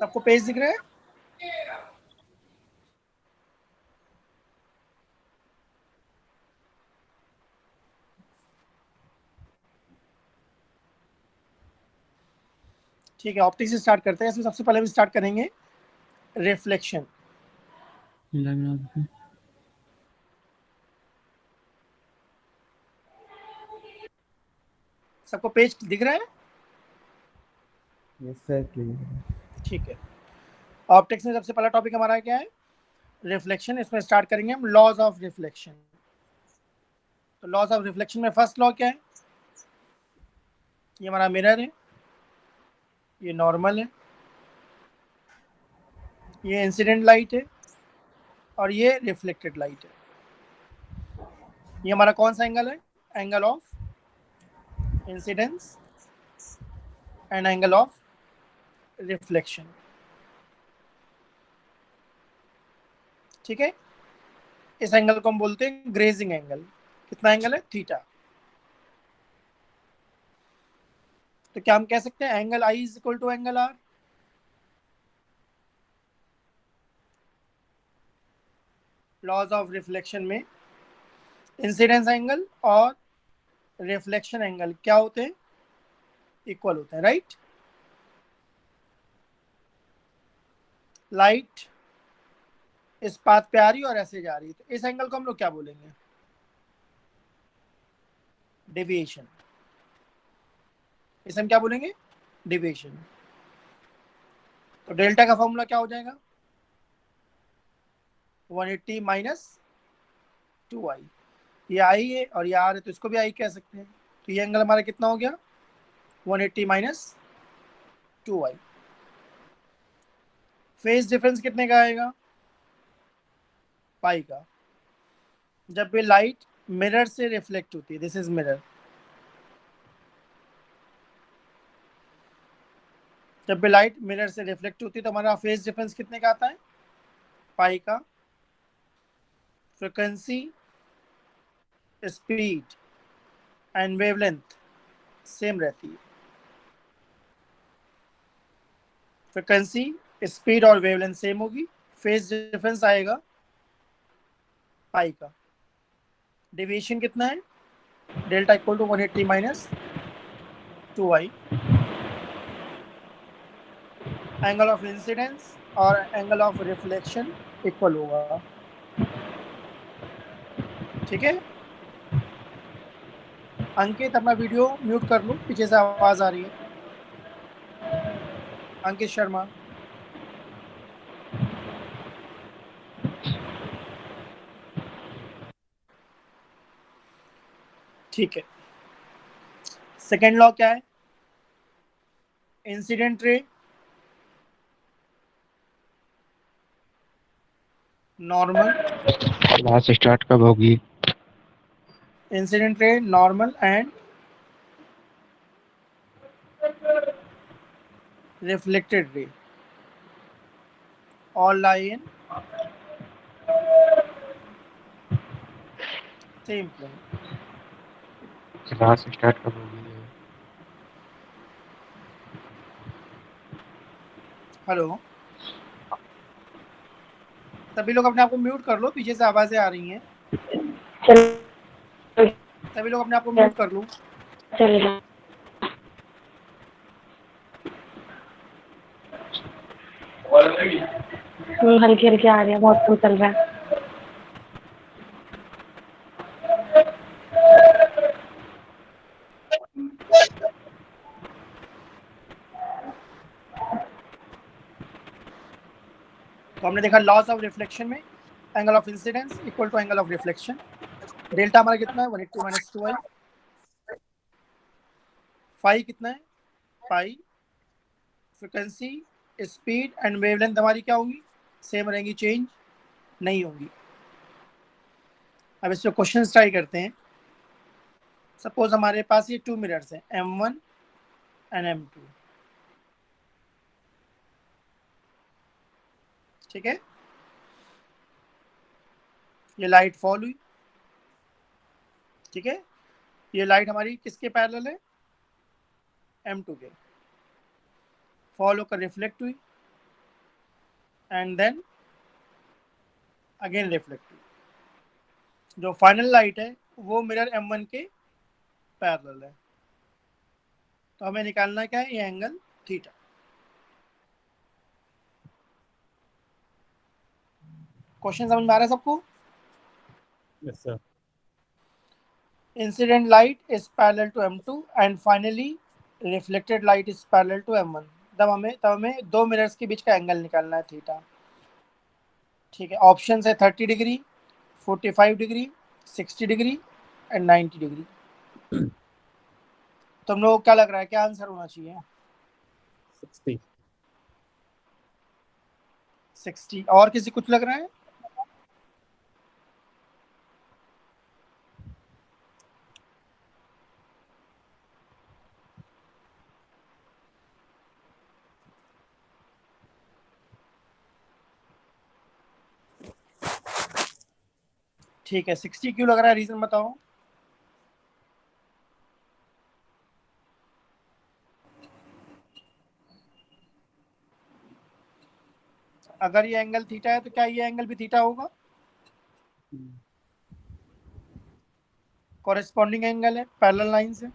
सबको पेज दिख रहा है? ठीक है, ऑप्टिक्स से स्टार्ट करते हैं। इसमें सबसे पहले हम स्टार्ट करेंगे रिफ्लेक्शन। सबको पेज दिख रहा है? Yes sir please. ठीक है, ऑप्टिक्स में सबसे पहला टॉपिक हमारा क्या है? रिफ्लेक्शन। इसमें स्टार्ट करेंगे हम लॉज ऑफ रिफ्लेक्शन। तो लॉज ऑफ रिफ्लेक्शन में फर्स्ट लॉ क्या है? ये हमारा मिरर है, ये नॉर्मल है, ये इंसिडेंट लाइट है और ये रिफ्लेक्टेड लाइट है। ये हमारा कौन सा एंगल है? Angle of incidence and angle of reflection. ठीक है, इस एंगल को हम बोलते हैं ग्रेजिंग एंगल। कितना एंगल है? थीटा। तो क्या हम कह सकते हैं angle I is equal to angle R? Laws of reflection में इंसिडेंस एंगल और रिफ्लेक्शन एंगल क्या होते हैं? इक्वल होते हैं, राइट? लाइट इस पाथ पे आ रही है और ऐसे जा रही है, तो इस एंगल को हम लोग क्या बोलेंगे? डेविएशन। इसे हम क्या बोलेंगे? डेविएशन। तो डेल्टा का फॉर्मूला क्या हो जाएगा? 180 माइनस 2i। ये आई है और ये आर है, तो इसको भी आई कह सकते हैं। तो ये एंगल हमारा कितना हो गया? 180 माइनस 2i। फेज डिफरेंस कितने का आएगा? पाई का। जब भी लाइट मिरर से रिफ्लेक्ट होती है, दिस इज मिरर, जब भी लाइट मिरर से रिफ्लेक्ट होती है तो हमारा फेज डिफरेंस कितने का आता है? पाई का। Frequency, speed and wavelength same रहती है। फ्रिक्वेंसी, स्पीड और वेवलेंथ सेम होगी, फेज डिफरेंस आएगा पाई का। डेविएशन कितना है? Delta equal to 180 minus 2i। Angle of incidence और एंगल ऑफ रिफ्लेक्शन इक्वल होगा। ठीक है, अंकित अपना वीडियो म्यूट कर लो, पीछे से आवाज आ रही है। अंकित शर्मा। ठीक है, सेकेंड लॉ क्या है? Incident ray normal, class start कब होगी? Incident ray normal and reflected ray all lie in same plane. Class start कब होगी? हेलो, सभी लोग अपने आप को म्यूट कर लो, पीछे से आवाजें आ रही हैं। सभी लोग अपने आप को म्यूट कर लो। चलेगा। हल्की हल्की आ रही है, बहुत कम चल रहा है। तो हमने देखा लॉस ऑफ रिफ्लेक्शन में angle of incidence equal to angle of reflection. Delta हमारा कितना है? 180 माइनस 2i। फाई कितना है? Pi. Frequency, speed and wavelength हमारी क्या होंगी? सेम रहेंगी, चेंज नहीं होंगी। अब इसमें क्वेश्चन ट्राई करते हैं। सपोज हमारे पास ये टू मिरर्स हैं, M1 एंड M2। ठीक है, ये लाइट फॉल हुई। ठीक है, ये लाइट हमारी किसके पैरेलल है? M2 के। फॉल होकर रिफ्लेक्ट हुई, एंड देन अगेन रिफ्लेक्टेड। जो फाइनल लाइट है वो मिरर M1 के पैरेलल है। तो हमें निकालना क्या है, ये एंगल थीटा। क्वेश्चन समझ में आ रहा है सबको? Yes, sir. Incident light is parallel to M2 and finally reflected light is parallel to M1। तब हमें दो मिरर्स के बीच का एंगल निकालना है थीटा। ठीक है, ऑप्शन है 30 degree, 45 degree, 60 degree and 90 degree. तुम लोगों को क्या लग रहा है, क्या आंसर होना चाहिए? 60. 60। और किसी कुछ लग रहा है? ठीक है, 60 क्यों लग रहा है, रीजन बताओ। अगर ये एंगल थीटा है तो क्या ये एंगल भी थीटा होगा? कॉरेस्पॉन्डिंग एंगल है पैरेलल लाइन से।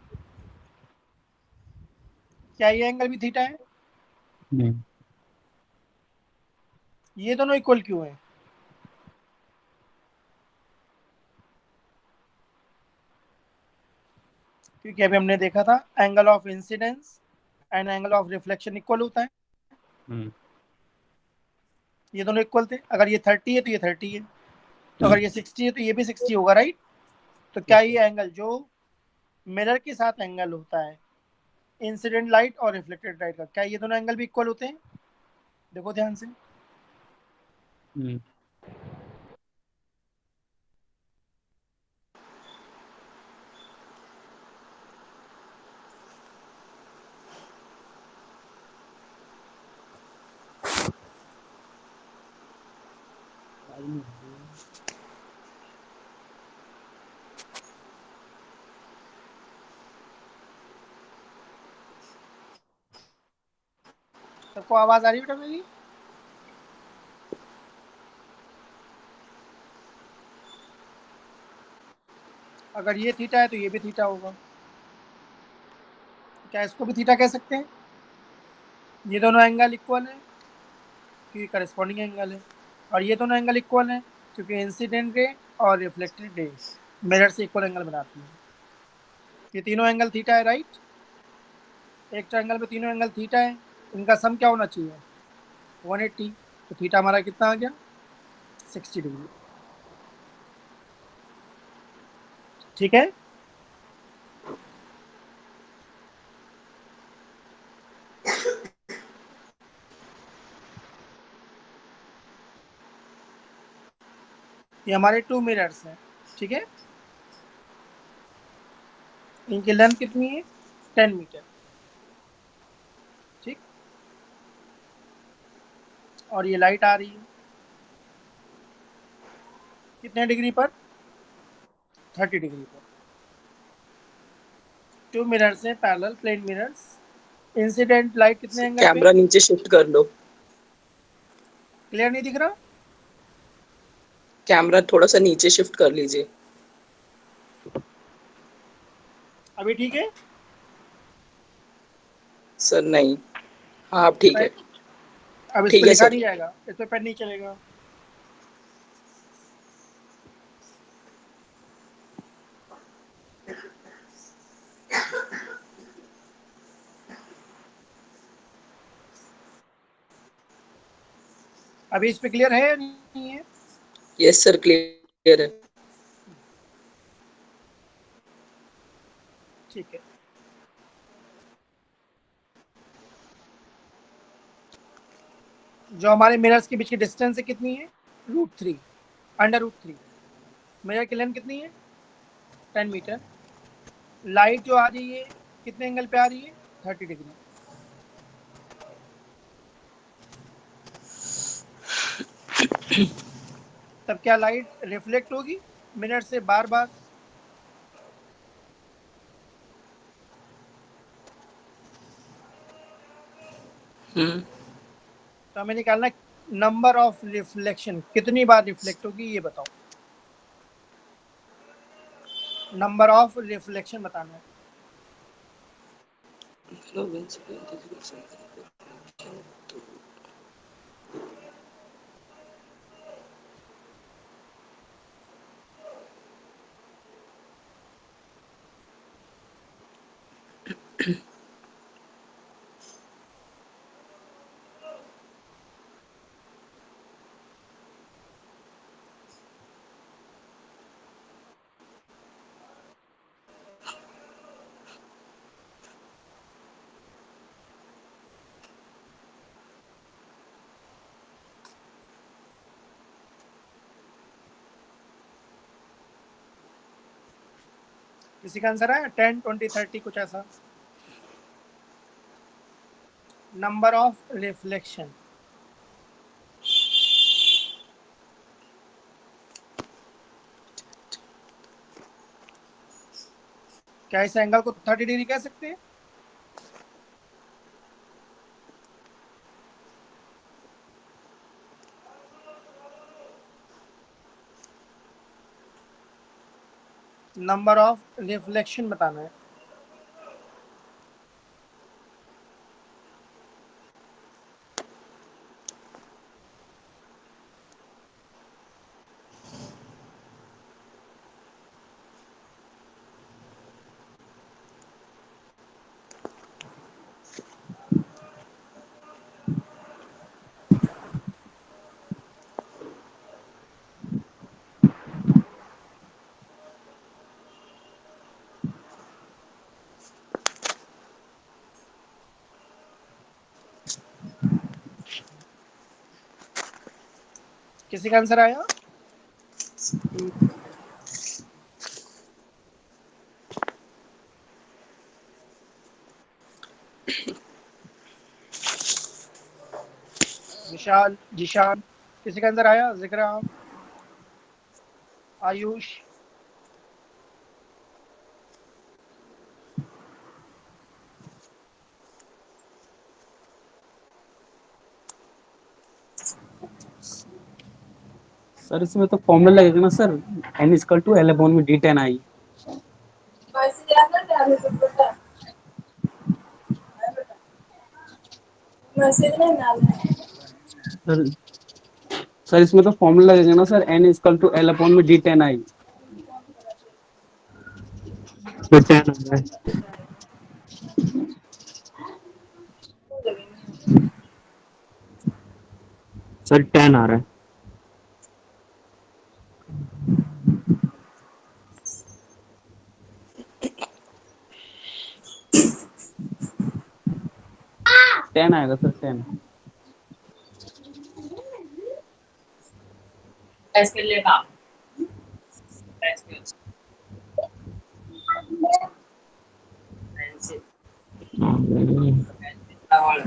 क्या ये एंगल भी थीटा है? नहीं। ये दोनों इक्वल क्यों है? क्योंकि अभी हमने देखा था angle of incidence and angle of reflection equal होता है। ये दोनों इक्वल थे। अगर ये 30 है तो ये 30 है, तो अगर ये 60 है तो ये भी 60 होगा, राइट? तो क्या ये एंगल जो मिरर के साथ एंगल होता है इंसिडेंट लाइट और रिफ्लेक्टेड लाइट का, क्या ये दोनों एंगल भी इक्वल होते हैं? देखो ध्यान से। सबको आवाज आ रही है बेटा मेरी? अगर ये थीटा है तो ये भी थीटा होगा। क्या इसको भी थीटा कह सकते हैं? ये दोनों एंगल इक्वल है क्योंकि करस्पॉन्डिंग एंगल है, और ये दोनों एंगल इक्वल है क्योंकि इंसिडेंट रे और रिफ्लेक्टेड रे मिरर से इक्वल एंगल बनाती है। ये तीनों एंगल थीटा है, राइट? एक ट्रायंगल में तीनों एंगल थीटा है, इनका सम क्या होना चाहिए? 180। तो थीटा हमारा कितना आ गया? 60 डिग्री। ठीक है, ये हमारे टू मिरर्स हैं। ठीक है, इनकी लेंथ कितनी है? 10 मीटर। ठीक, और ये लाइट आ रही है कितने डिग्री पर? 30 डिग्री पर। टू मिरर्स हैं parallel plane mirrors. Incident light कितने एंगल पे? कैमरा नीचे शिफ्ट कर लो। क्लियर नहीं दिख रहा? कैमरा थोड़ा सा नीचे शिफ्ट कर लीजिए। अभी ठीक है? सर नहीं। हाँ अब ठीक है। अब इस ठीक पे है लिखा सर। नहीं जाएगा, इस पे पेन नहीं चलेगा। अभी इस पे क्लियर है या नहीं है? यस सर क्लियर है। ठीक है, जो हमारे मिरर्स के बीच की डिस्टेंस है कितनी है? √3, √3। मिरर की लेंथ कितनी है? 10 मीटर। लाइट जो आ रही है कितने एंगल पे आ रही है? 30 डिग्री। तब क्या लाइट रिफ्लेक्ट होगी मिरर से बार बार? हम्म। तो हमें निकालना नंबर ऑफ रिफ्लेक्शन कितनी बार रिफ्लेक्ट होगी ये बताओ। नंबर ऑफ रिफ्लेक्शन बताना है। किसी का आंसर है 10, 20, 30 कुछ ऐसा। नंबर ऑफ रिफ्लेक्शन क्या इस एंगल को 30 डिग्री कह सकते हैं? नंबर ऑफ रिफ्लेक्शन बताना है। किसी का आंसर आया? विशाल, जिशान, किसी का आंसर आया? जिक्र, आयुष, सर इसमें तो फॉर्मूला लगेगा ना sir, n equal to L upon में d10i। सर सर इसमें तो फॉर्मूला लगेगा ना sir, n equal to L upon में d10i। तो 10 आ रहा है। सर 10 आ रहा है। टेन आएगा सर, 10। ऐसे लेगा ऐसे और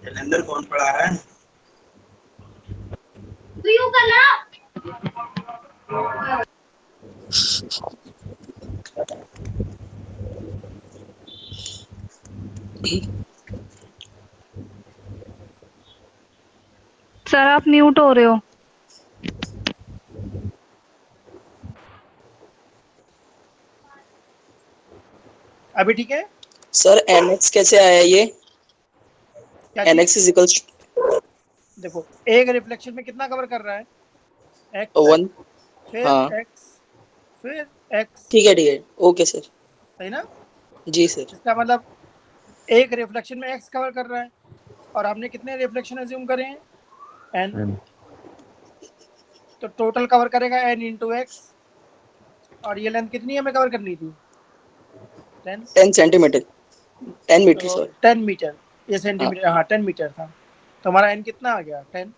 कैलेंडर कौन पढ़ा है? सर आप म्यूट हो रहे हो। अभी ठीक है? सर nx कैसे आया ये? क्या चीज? nx इज इक्वल्स देखो एक रिफ्लेक्शन में कितना कवर कर रहा है? x, two 1। फिर हाँ x, फिर x, ठीक है ओके सर। सही ना? जी सर। इसका मतलब एक रिफ्लेक्शन में x कवर कर रहा है और हमने कितने रिफ्लेक्शन अज्यूम करे हैं? n। तो टोटल कवर करेगा n इंटू एक्स, और ये लेंथ कितनी हमें कवर करनी थी? 10 10 सेंटीमीटर 10 मीटर तो सॉरी। 10 मीटर, ये सेंटीमीटर, हाँ 10 मीटर था। तो हमारा n कितना आ गया? 10।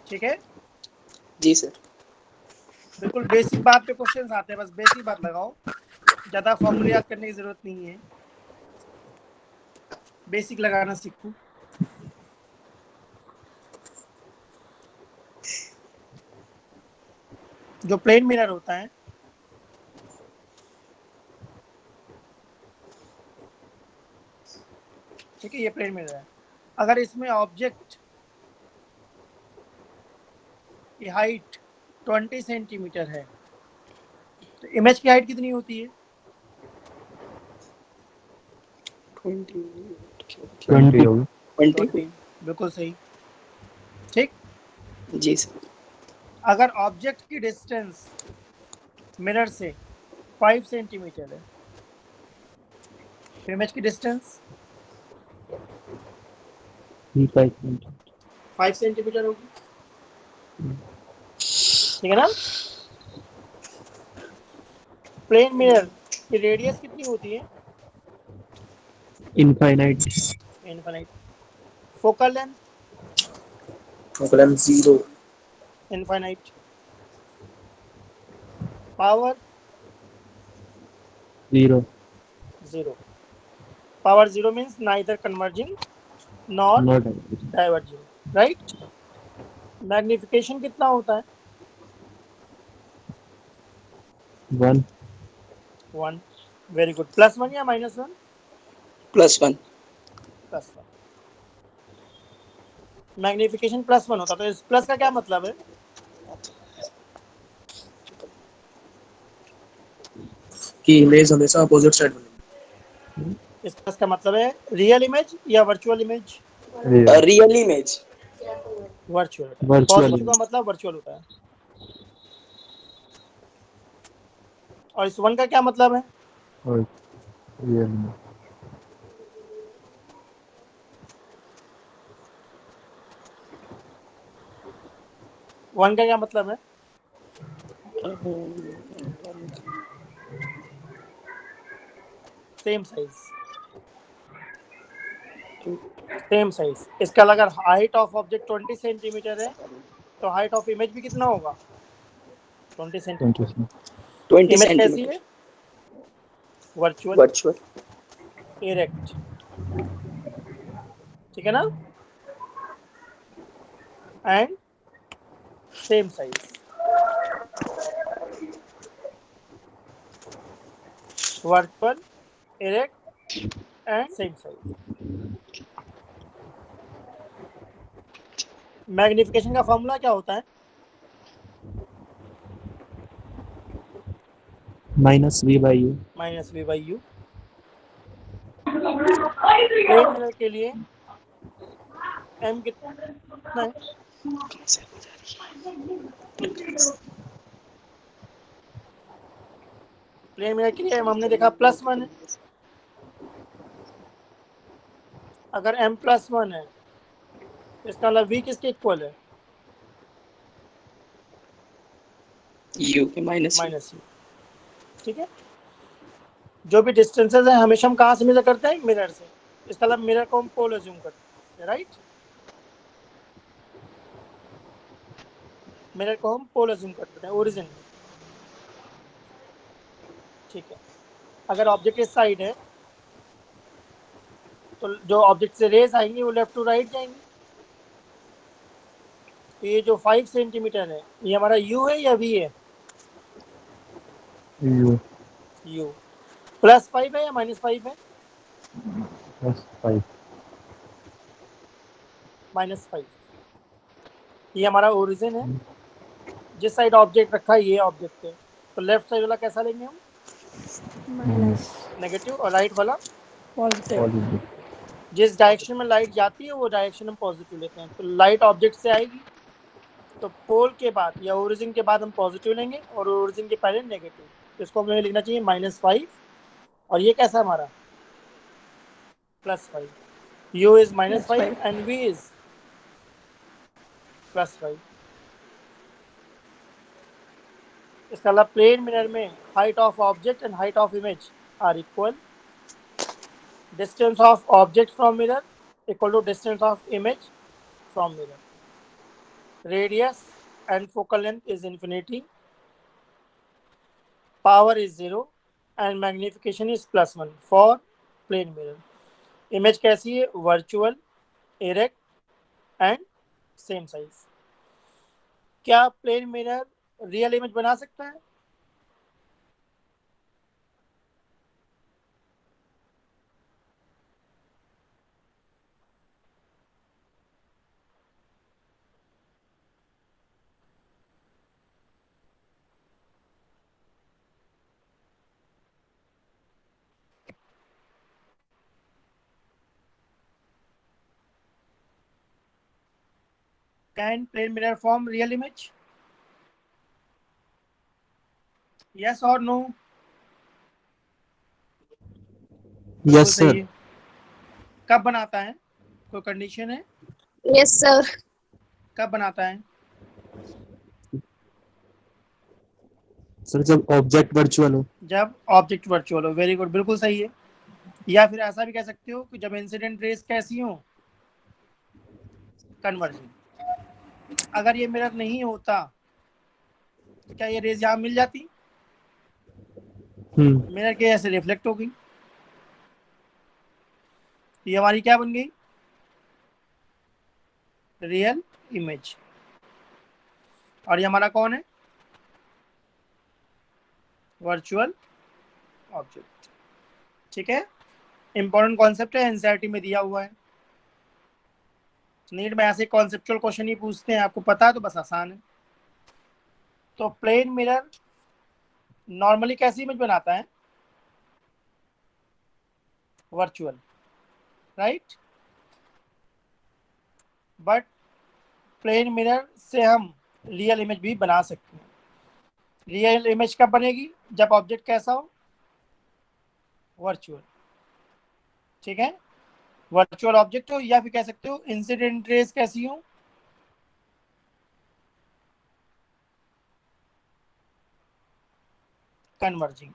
ठीक है, जी सर। बिल्कुल बेसिक बात पे क्वेश्चंस आते हैं, बस बेसिक बात लगाओ, ज्यादा फॉर्मूले याद करने की जरूरत नहीं है, बेसिक लगाना सीखो। जो प्लेन मिरर होता है, ठीक है, ये प्लेन मिरर है, अगर इसमें ऑब्जेक्ट की हाइट 20 सेंटीमीटर है तो इमेज की हाइट कितनी होती है? 20 होगी। 20। बिल्कुल सही। ठीक, जी सर। अगर ऑब्जेक्ट की डिस्टेंस मिरर से 5 सेंटीमीटर है तो इमेज की डिस्टेंस 5 सेंटीमीटर होगी, ठीक है ना। प्लेन मिरर की रेडियस कितनी होती है? Infinite. Infinite. Focal length? Column 0। Infinite. Power? 0। 0। Power 0 means neither converging nor not diverging, right. Magnification कितना होता है? 1। 1। Very good. +1 या -1? +1। +1। मैग्निफिकेशन +1 होता है, तो इस प्लस का क्या मतलब है? कि इमेज हमेशा अपोजिट साइड बनेगी। इस प्लस का मतलब है रियल इमेज या virtual image? Real image. Virtual होता है। वर्चुअल। पॉजिटिव का मतलब वर्चुअल होता है। और इस 1 का क्या मतलब है? रियल। 1 का क्या मतलब है? Same size. Same size. इसका अगर हाइट ऑफ ऑब्जेक्ट 20 सेंटीमीटर है तो हाइट ऑफ इमेज भी कितना होगा? 20 सेंटीमीटर। 20 इमेज कैसी है? सेंटीमीटर। Virtual, virtual. इरेक्ट, ठीक है ना, and same size. Virtual, erect and same size. Magnification का फॉर्मूला क्या होता है? -v/u। -v/u। प्लेन मिरर के लिए m कितना है? प्लेन मिरर के लिए m हमने देखा +1 है। अगर m +1 है तो इसका मतलब v किसके इक्वल है? u के -u। -u, ठीक है। जो भी डिस्टेंसेस है हमेशा हम कहाँ से मेजर करते हैं? मिरर से। इसका मतलब मिरर को हम पोल अज्यूम करते हैं, राइट। मिरर को हम पोल अज्यूम करते हैं ओरिजिन में, ठीक है। अगर ऑब्जेक्ट इस साइड है तो जो ऑब्जेक्ट से रेस आएंगी वो लेफ्ट टू राइट जाएंगी। तो ये जो 5 सेंटीमीटर है ये हमारा u है या v है? u u। +5 है या -5 है? +5। -5। ये हमारा ओरिजिन है, जिस साइड ऑब्जेक्ट रखा है ये ऑब्जेक्ट है, तो लेफ्ट साइड वाला कैसा लेंगे हम? नेगेटिव। और राइट वाला पॉजिटिव। जिस डायरेक्शन में लाइट जाती है वो डायरेक्शन हम पॉजिटिव लेते हैं। तो लाइट ऑब्जेक्ट से आएगी तो पोल के बाद या ओरिजिन के बाद हम पॉजिटिव लेंगे और ओरिजिन के पहले नेगेटिव। तो इसको हमें लिखना चाहिए -5 और ये कैसा है हमारा? +5। u is -5 and v is +5। इसका मतलब प्लेन मिरर में height of object and height of image are equal. Distance of object from mirror equal to distance of image from mirror. radius and focal length is infinity, power is 0 and magnification is +1 for plane mirror. Image कैसी है? Virtual, erect and same size. क्या plane mirror real image बना सकता है? Can plane mirror form real image? Yes or no? बिल्कुल Yes, सही sir. है। कब बनाता है? कोई कंडीशन है? Yes sir. कब बनाता है? सर जब ऑब्जेक्ट वर्चुअल हो। जब ऑब्जेक्ट वर्चुअल हो। वेरी गुड, बिल्कुल सही है। या फिर ऐसा भी कह सकते हो कि जब इंसिडेंट रेस कैसी हो? कन्वर्जिंग। अगर ये मिरर नहीं होता तो क्या ये रेज यहाँ मिल जाती? मिरर के ऐसे रिफ्लेक्ट हो गई। ये हमारी क्या बन गई? Real image. और ये हमारा कौन है? Virtual object. ठीक है, इंपॉर्टेंट कॉन्सेप्ट है, एनसीईआरटी में दिया हुआ है। नीट में ऐसे कॉन्सेप्चुअल क्वेश्चन ही पूछते हैं, आपको पता है तो बस आसान है। तो प्लेन मिरर नॉर्मली कैसी इमेज बनाता है? Virtual, right? But plane mirror से हम रियल इमेज भी बना सकते हैं। रियल इमेज कब बनेगी? जब ऑब्जेक्ट कैसा हो? वर्चुअल। ठीक है, वर्चुअल ऑब्जेक्ट हो, या फिर कह सकते हो इंसिडेंट रेस कैसी हो? Converging.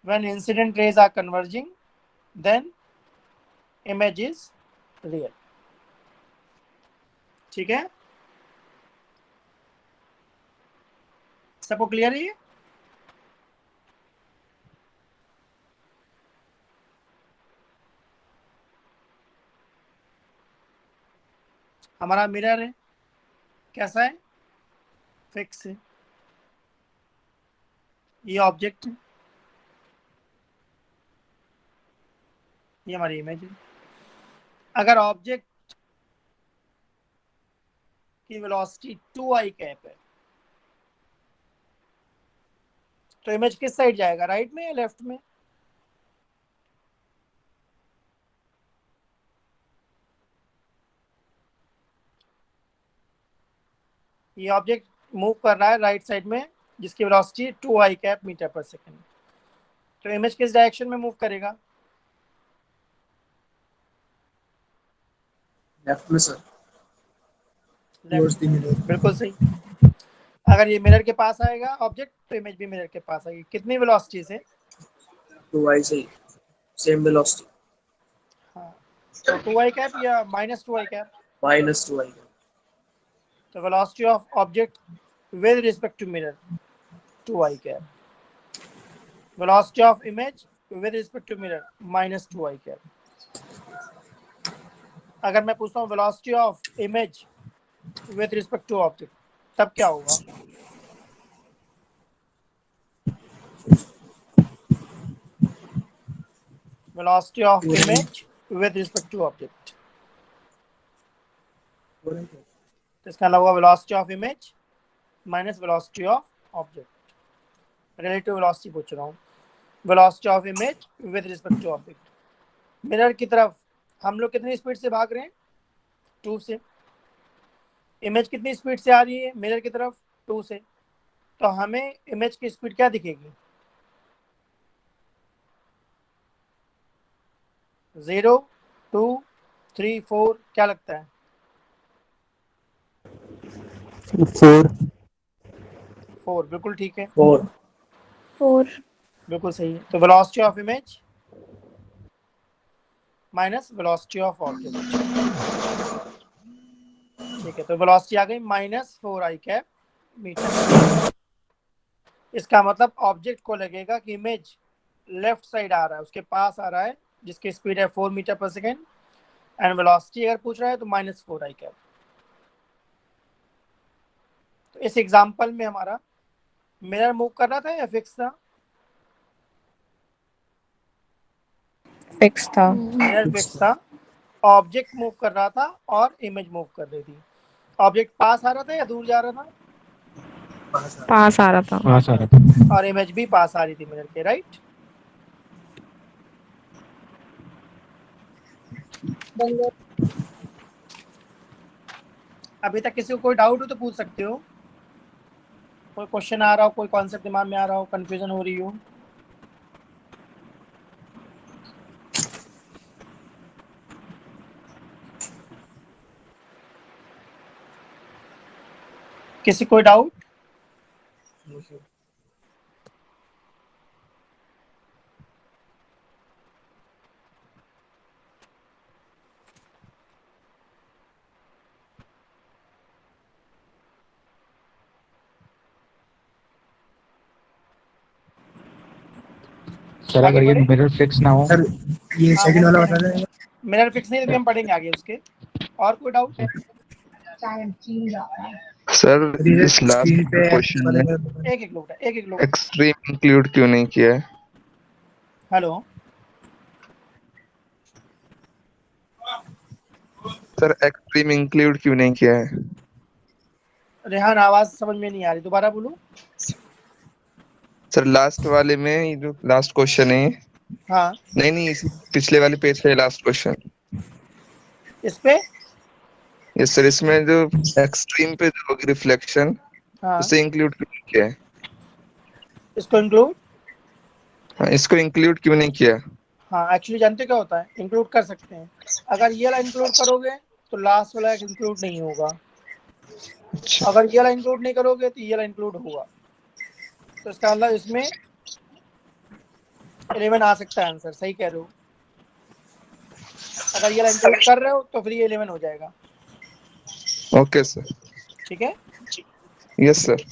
When incident rays are converging, then image is real. ठीक है, सबको क्लियर है ये? हमारा मिरर है, कैसा है? फिक्स है। ये ऑब्जेक्ट है, ये हमारी इमेज है। अगर ऑब्जेक्ट की वेलोसिटी 2i कैप है तो इमेज किस साइड जाएगा? राइट में या लेफ्ट में? ये ऑब्जेक्ट मूव कर रहा है राइट साइड में, जिसकी वेलोसिटी 2i कैप मीटर पर सेकेंड। तो इमेज किस डायरेक्शन में मूव करेगा? लेफ्ट में सर। लेफ्ट द में। मिरर। बिल्कुल सही। अगर ये मिरर के पास आएगा ऑब्जेक्ट तो इमेज भी मिरर के पास आएगी। कितनी वेलोसिटी से? 2i से सेम वेलोसिटी। हाँ, तो 2i कैप या -2i कैप? -2i। तो velocity of object with respect to mirror 2i cap. Velocity of image with respect to mirror -2i cap. अगर मैं पूछता हूँ velocity of image with respect to object, तब क्या होगा? Velocity of image with respect to object, तो इसका मतलब होगा velocity of image minus velocity of object. Relative velocity पूछ रहा हूँ। Velocity of image with respect to object. Mirror की तरफ हम लोग कितनी स्पीड से भाग रहे हैं? 2 से। इमेज कितनी स्पीड से आ रही है मिरर की तरफ? 2 से। तो हमें इमेज की स्पीड क्या दिखेगी? 0, 2, 3, 4, क्या लगता है? 4, बिल्कुल ठीक है। 4। बिल्कुल सही है। तो velocity of image minus velocity of object. ठीक है, तो वेलोसिटी आ गई -4 i कैप मीटर। इसका मतलब ऑब्जेक्ट को लगेगा कि इमेज लेफ्ट साइड आ रहा है, उसके पास आ रहा है, जिसकी स्पीड है 4 मीटर पर सेकेंड, एंड वेलोसिटी अगर पूछ रहा है तो -4 i कैप। तो इस एग्जांपल में हमारा मिरर मूव कर रहा था या फिक्स था? फिक्स था। मिरर फिक्स था। ऑब्जेक्ट मूव कर रहा था और इमेज मूव कर रही थी। ऑब्जेक्ट पास आ रहा था या दूर जा रहा था? पास आ रहा था। पास आ रहा था। और इमेज भी पास आ रही थी मिरर के, राइट? अभी तक किसी को कोई डाउट हो तो पूछ सकते हो। कोई क्वेश्चन आ रहा हो, कोई कॉन्सेप्ट दिमाग में आ रहा हो, कंफ्यूजन हो रही हो? किसी कोई डाउट? सर आगे अगर ये बढ़े? मिरर फिक्स ना हो, सर ये हाँ, सेकंड वो वाला फिर बता देंगे। मिरर फिक्स नहीं, तो हम पढ़ेंगे आगे उसके। और कोई डाउट? सर ये इस लास्ट स्क्रीन पे क्वेश्चन में एक एक लोग, एक एक लोग। एक्सट्रीम इंक्लूड क्यों नहीं किया है? हेलो सर एक्सट्रीम इंक्लूड क्यों नहीं किया है? रेहान, आवाज समझ में नहीं आ रही, दोबारा बोलो। सर लास्ट वाले में ये जो लास्ट क्वेश्चन है, हाँ, नहीं नहीं इसी पिछले वाले पेज पे लास्ट क्वेश्चन। इस पे। ये सर इसमें जो एक्सट्रीम पे जो होगी रिफ्लेक्शन, हाँ, उसे इंक्लूड क्यों नहीं किया है? इसको इंक्लूड। हाँ, इसको इंक्लूड क्यों नहीं किया? हाँ, एक्चुअली जानते क्या होता है, इंक्लूड कर सकते हैं। अगर ये वाला इंक्लूड करोगे तो लास्ट वाला इंक्लूड नहीं होगा। अच्छा अगर ये वाला इंक्लूड नहीं करोगे तो ये वाला इंक्लूड होगा। तो इसका मतलब इसमें 11 आ सकता है आंसर। सही कह रहे हो। अगर ये वाला इंक्लूड कर रहे हो तो फिर ये 11 हो जाएगा। Okay sir. ठीक है। Yes sir.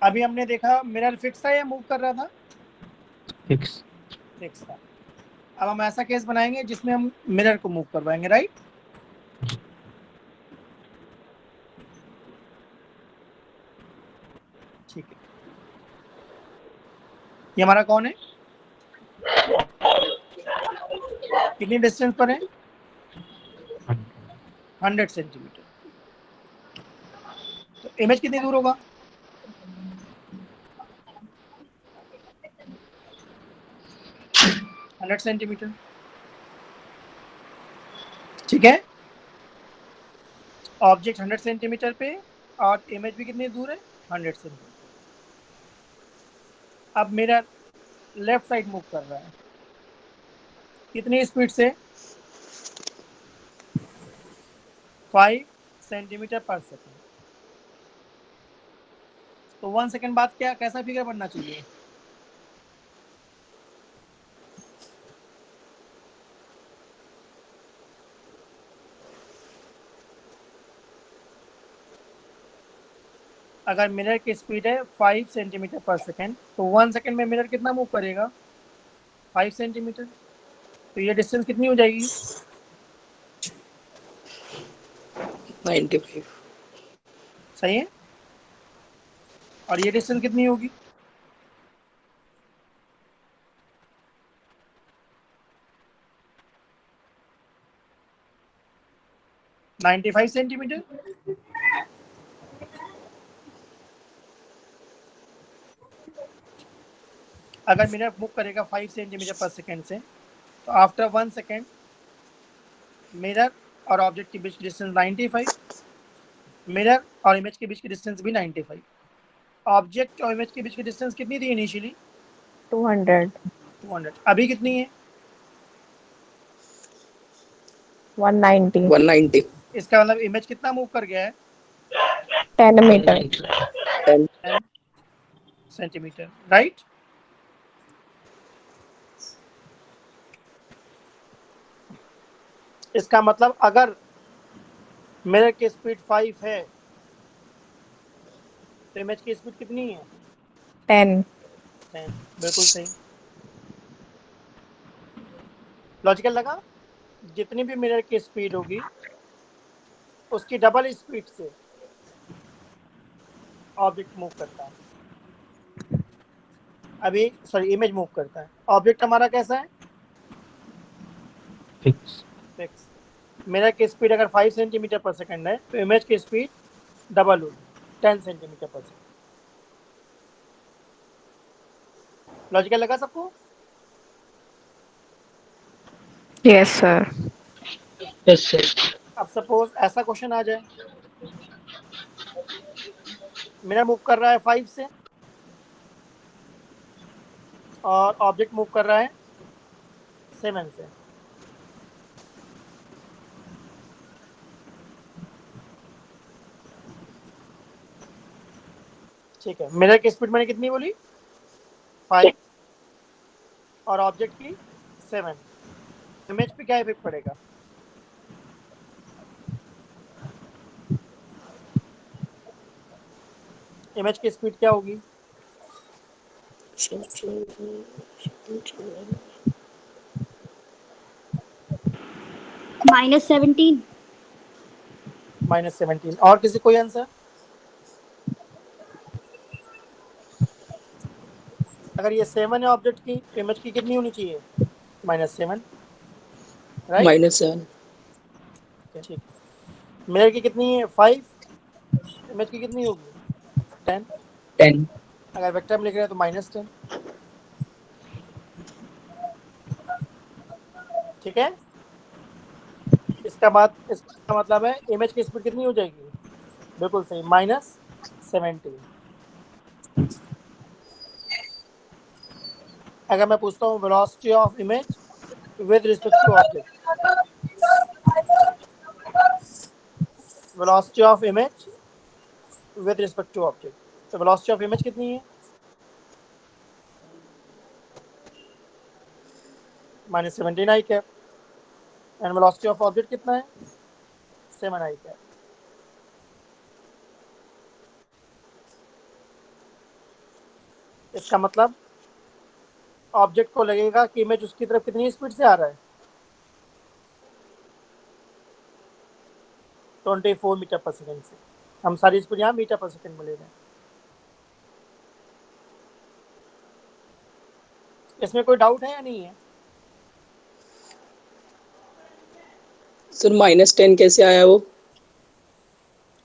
अभी हमने देखा मिरर फिक्स था या मूव कर रहा था? फिक्स। फिक्स था। अब हम ऐसा केस बनाएंगे जिसमें हम मिरर को मूव करवाएंगे, राइट? ठीक है। ये हमारा कौन है? कितनी डिस्टेंस पर है? 100 सेंटीमीटर। तो इमेज कितनी दूर होगा? Hundred centimetre. ठीक है। ऑब्जेक्ट 100 सेंटीमीटर पे और इमेज भी कितनी दूर है? 100 सेंटीमीटर। अब मिरर लेफ्ट साइड मूव कर रहा है, कितनी स्पीड से? 5 सेंटीमीटर पर सेकेंड। तो 1 सेकेंड बाद क्या कैसा फिगर बनना चाहिए? अगर मिरर की स्पीड है 5 सेंटीमीटर पर सेकेंड, तो 1 सेकेंड में मिरर कितना मूव करेगा? 5 सेंटीमीटर। तो ये डिस्टेंस कितनी हो जाएगी? 95। सही है। और ये डिस्टेंस कितनी होगी? $95 सेंटीमीटर। अगर मिरर मूव करेगा 5 सेंटीमीटर पर सेकेंड से, तो आफ्टर 1 सेकेंड मिरर और ऑब्जेक्ट के बीच डिस्टेंस 95, मिरर और इमेज के बीच की डिस्टेंस भी 95। ऑब्जेक्ट और इमेज के बीच की डिस्टेंस कितनी थी इनिशियली? 200। 200। अभी कितनी है? 190। 190। इसका मतलब इमेज कितना मूव कर गया है? 10 मीटर। 10। 10 centimetre, right? इसका मतलब अगर मिरर की स्पीड 5 है तो इमेज की स्पीड कितनी है? 10. 10। बिल्कुल सही, लॉजिकल लगा। जितनी भी मिरर की स्पीड होगी उसकी डबल स्पीड से ऑब्जेक्ट मूव करता है। अभी सॉरी, इमेज मूव करता है। ऑब्जेक्ट हमारा कैसा है? फिक्स. फिक्स। मिरर की स्पीड अगर 5 सेंटीमीटर पर सेकंड है तो इमेज की स्पीड डबल होगी, 10 सेंटीमीटर पर सेकंड। लॉजिकल लगा सबको? Yes, sir. Yes sir. अब सपोज ऐसा क्वेश्चन आ जाए, मिरर मूव कर रहा है 5 से और ऑब्जेक्ट मूव कर रहा है 7 से। ठीक है, मिरर की स्पीड मैंने कितनी बोली? 5 और ऑब्जेक्ट की 7। इमेज पे क्या इफेक्ट पड़ेगा? इमेज की स्पीड क्या होगी? -17। -17। और किसी कोई आंसर? अगर ये 7 है ऑब्जेक्ट की तो इमेज की कितनी होनी चाहिए? -7, राइट? -7। ठीक। मिरर की कितनी है? 5। इमेज की कितनी होगी? 10। 10। अगर वेक्टर में लिख रहे हैं तो -10। ठीक है, इसका मतलब है इमेज की स्पीड कितनी हो जाएगी? बिल्कुल सही, -17। अगर मैं पूछता हूँ velocity of image with respect to object, velocity of image with respect to object, तो वेलोसिटी ऑफ इमेज कितनी है? -17 i cap. And velocity of object कितना है? 7 आई कैप। इसका मतलब ऑब्जेक्ट को लगेगा कि इमेज उसकी तरफ कितनी स्पीड से आ रहा है? 24 मीटर पर सेकंड से। हम सारी स्पीड यहाँ मीटर पर सेकंड में ले रहे हैं। इसमें कोई डाउट है या नहीं है? सर -10 कैसे आया वो?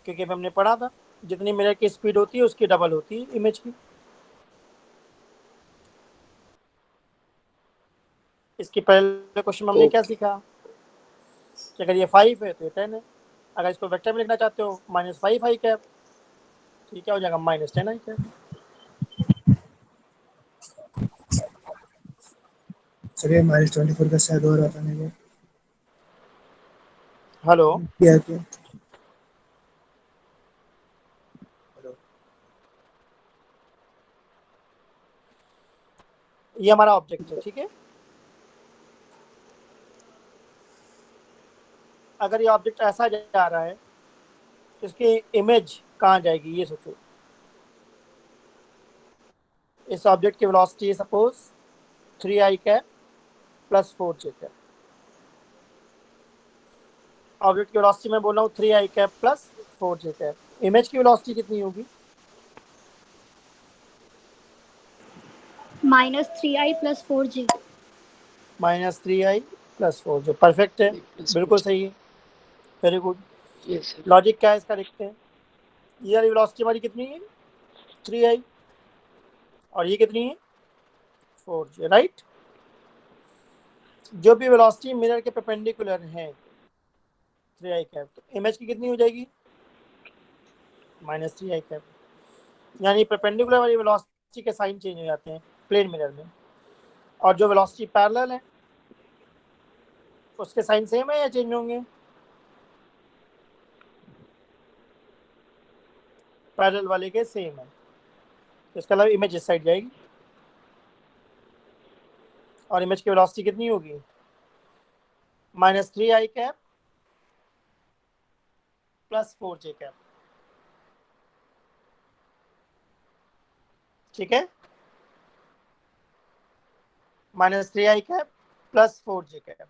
क्योंकि अभी हमने पढ़ा था जितनी मिरर की स्पीड होती है उसकी डबल होती है इमेज की। इसके पहले क्वेश्चन में हमने क्या सीखा कि अगर ये 5 है तो ये 10 है। अगर इसको वेक्टर में लिखना चाहते हो -5 आई कैप, ठीक क्या हो जाएगा? -10 आई कैप। सर ये -24 का शायद और आता नहीं है. हेलो, क्या क्या? ये हमारा ऑब्जेक्ट है, ठीक है। अगर ये ऑब्जेक्ट ऐसा जा रहा है तो इसकी इमेज कहाँ जाएगी ये सोचो। इस ऑब्जेक्ट की वेलोसिटी सपोज 3 आई कैप प्लस 4 जे कैप। ऑब्जेक्ट की वेलोसिटी मैं बोल रहा हूँ 3 आई कैप प्लस 4 जे कैप। इमेज की वेलोसिटी कितनी होगी? -3i + 4j। -3 आई प्लस 4 जो परफेक्ट है, बिल्कुल सही है, very good. Yes sir. Logic क्या है इसका देखते हैं। ये वाली वेलोसिटी हमारी कितनी है? 3 आई। और ये कितनी है? 4 जे, राइट। जो भी वेलोसिटी मिरर के परपेंडिकुलर है 3 आई कैप, तो इमेज की कितनी हो जाएगी? -3 आई कैप। यानी परपेंडिकुलर वाली वेलोसिटी के साइन चेंज हो जाते हैं प्लेन मिरर में, और जो वेलोसिटी पैरेलल है उसके साइन सेम है या चेंज होंगे? पैरेलल वाले के सेम है, तो इसका मतलब इमेज इस साइड जाएगी। और इमेज की वेलोसिटी कितनी होगी? Minus 3i cap plus 4j cap. ठीक है, minus 3i cap plus 4j cap.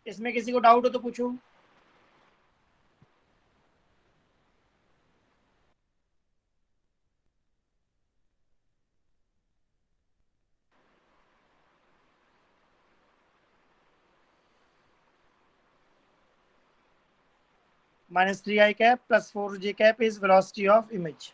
इसमें किसी को डाउट हो तो पूछो। minus 3i cap plus 4j cap is velocity of image.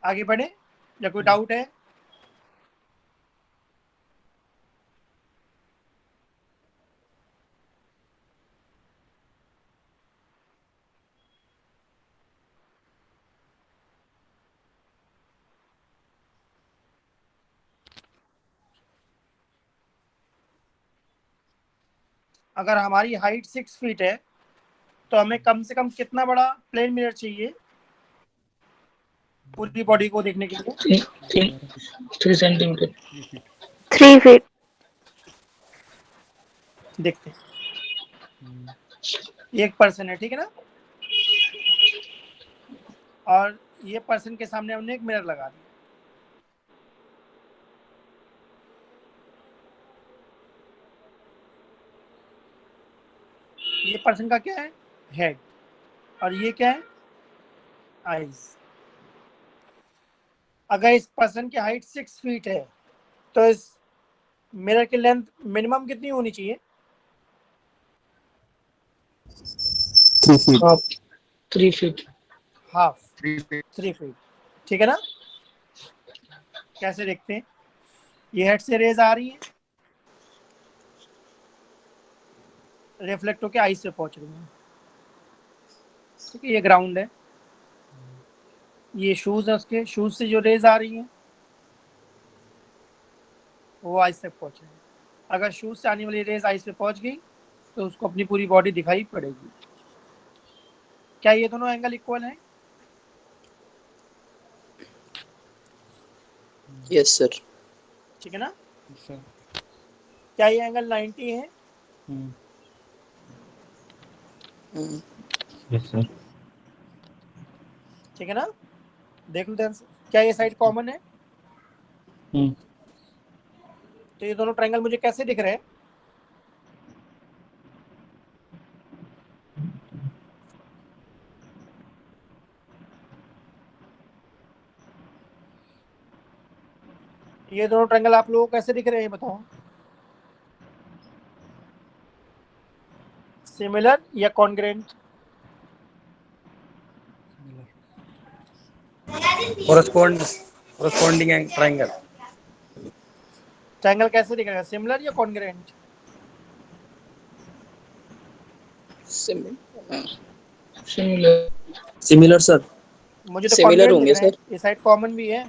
आगे बढ़े या कोई डाउट है? अगर हमारी हाइट 6 फीट है तो हमें कम से कम कितना बड़ा प्लेन मिरर चाहिए पूरी बॉडी को देखने के लिए? 3 सेंटीमीटर। 3 feet. देखते हैं, एक पर्सन है, ठीक है ना, और ये पर्सन के सामने हमने एक मिरर लगा दिया। ये पर्सन का क्या है? हेड। और ये क्या है? आईज। अगर इस पर्सन की हाइट 6 फीट है तो इस मिरर की लेंथ मिनिमम कितनी होनी चाहिए? 3 feet. Half 3 feet. Half 3 feet. 3 feet. ठीक है ना? कैसे देखते हैं? ये हेड से रेज आ रही है, रिफ्लेक्ट होके आईज से पहुंच रही है। ठीक है, ये ग्राउंड है, ये शूज है, उसके शूज से जो रेज आ रही है वो आईज तक पहुंच रही है। अगर शूज से आने वाली रेज आईज पे पहुंच गई तो उसको अपनी पूरी बॉडी दिखाई पड़ेगी। क्या ये दोनों एंगल इक्वल हैं? Yes sir. ठीक है ना? सर। क्या ये एंगल 90 है? Yes sir. ठीक है ना? देख लो ध्यान से, क्या ये साइड कॉमन है? तो ये दोनों ट्रायंगल मुझे कैसे दिख रहे हैं? ये दोनों ट्रायंगल आप लोगों को कैसे दिख रहे हैं बताओ? सिमिलर या कॉन्ग्रेंट? Corresponding triangle. ट्रायंगल कैसे दिख रहा है, सिमिलर या कॉन्ग्रेंट? सिमिलर। Similar sir. मुझे तो सिमिलर कॉन्ग्रेंट होंगे दिख रहे हैं, सर। ये साइड कॉमन भी है।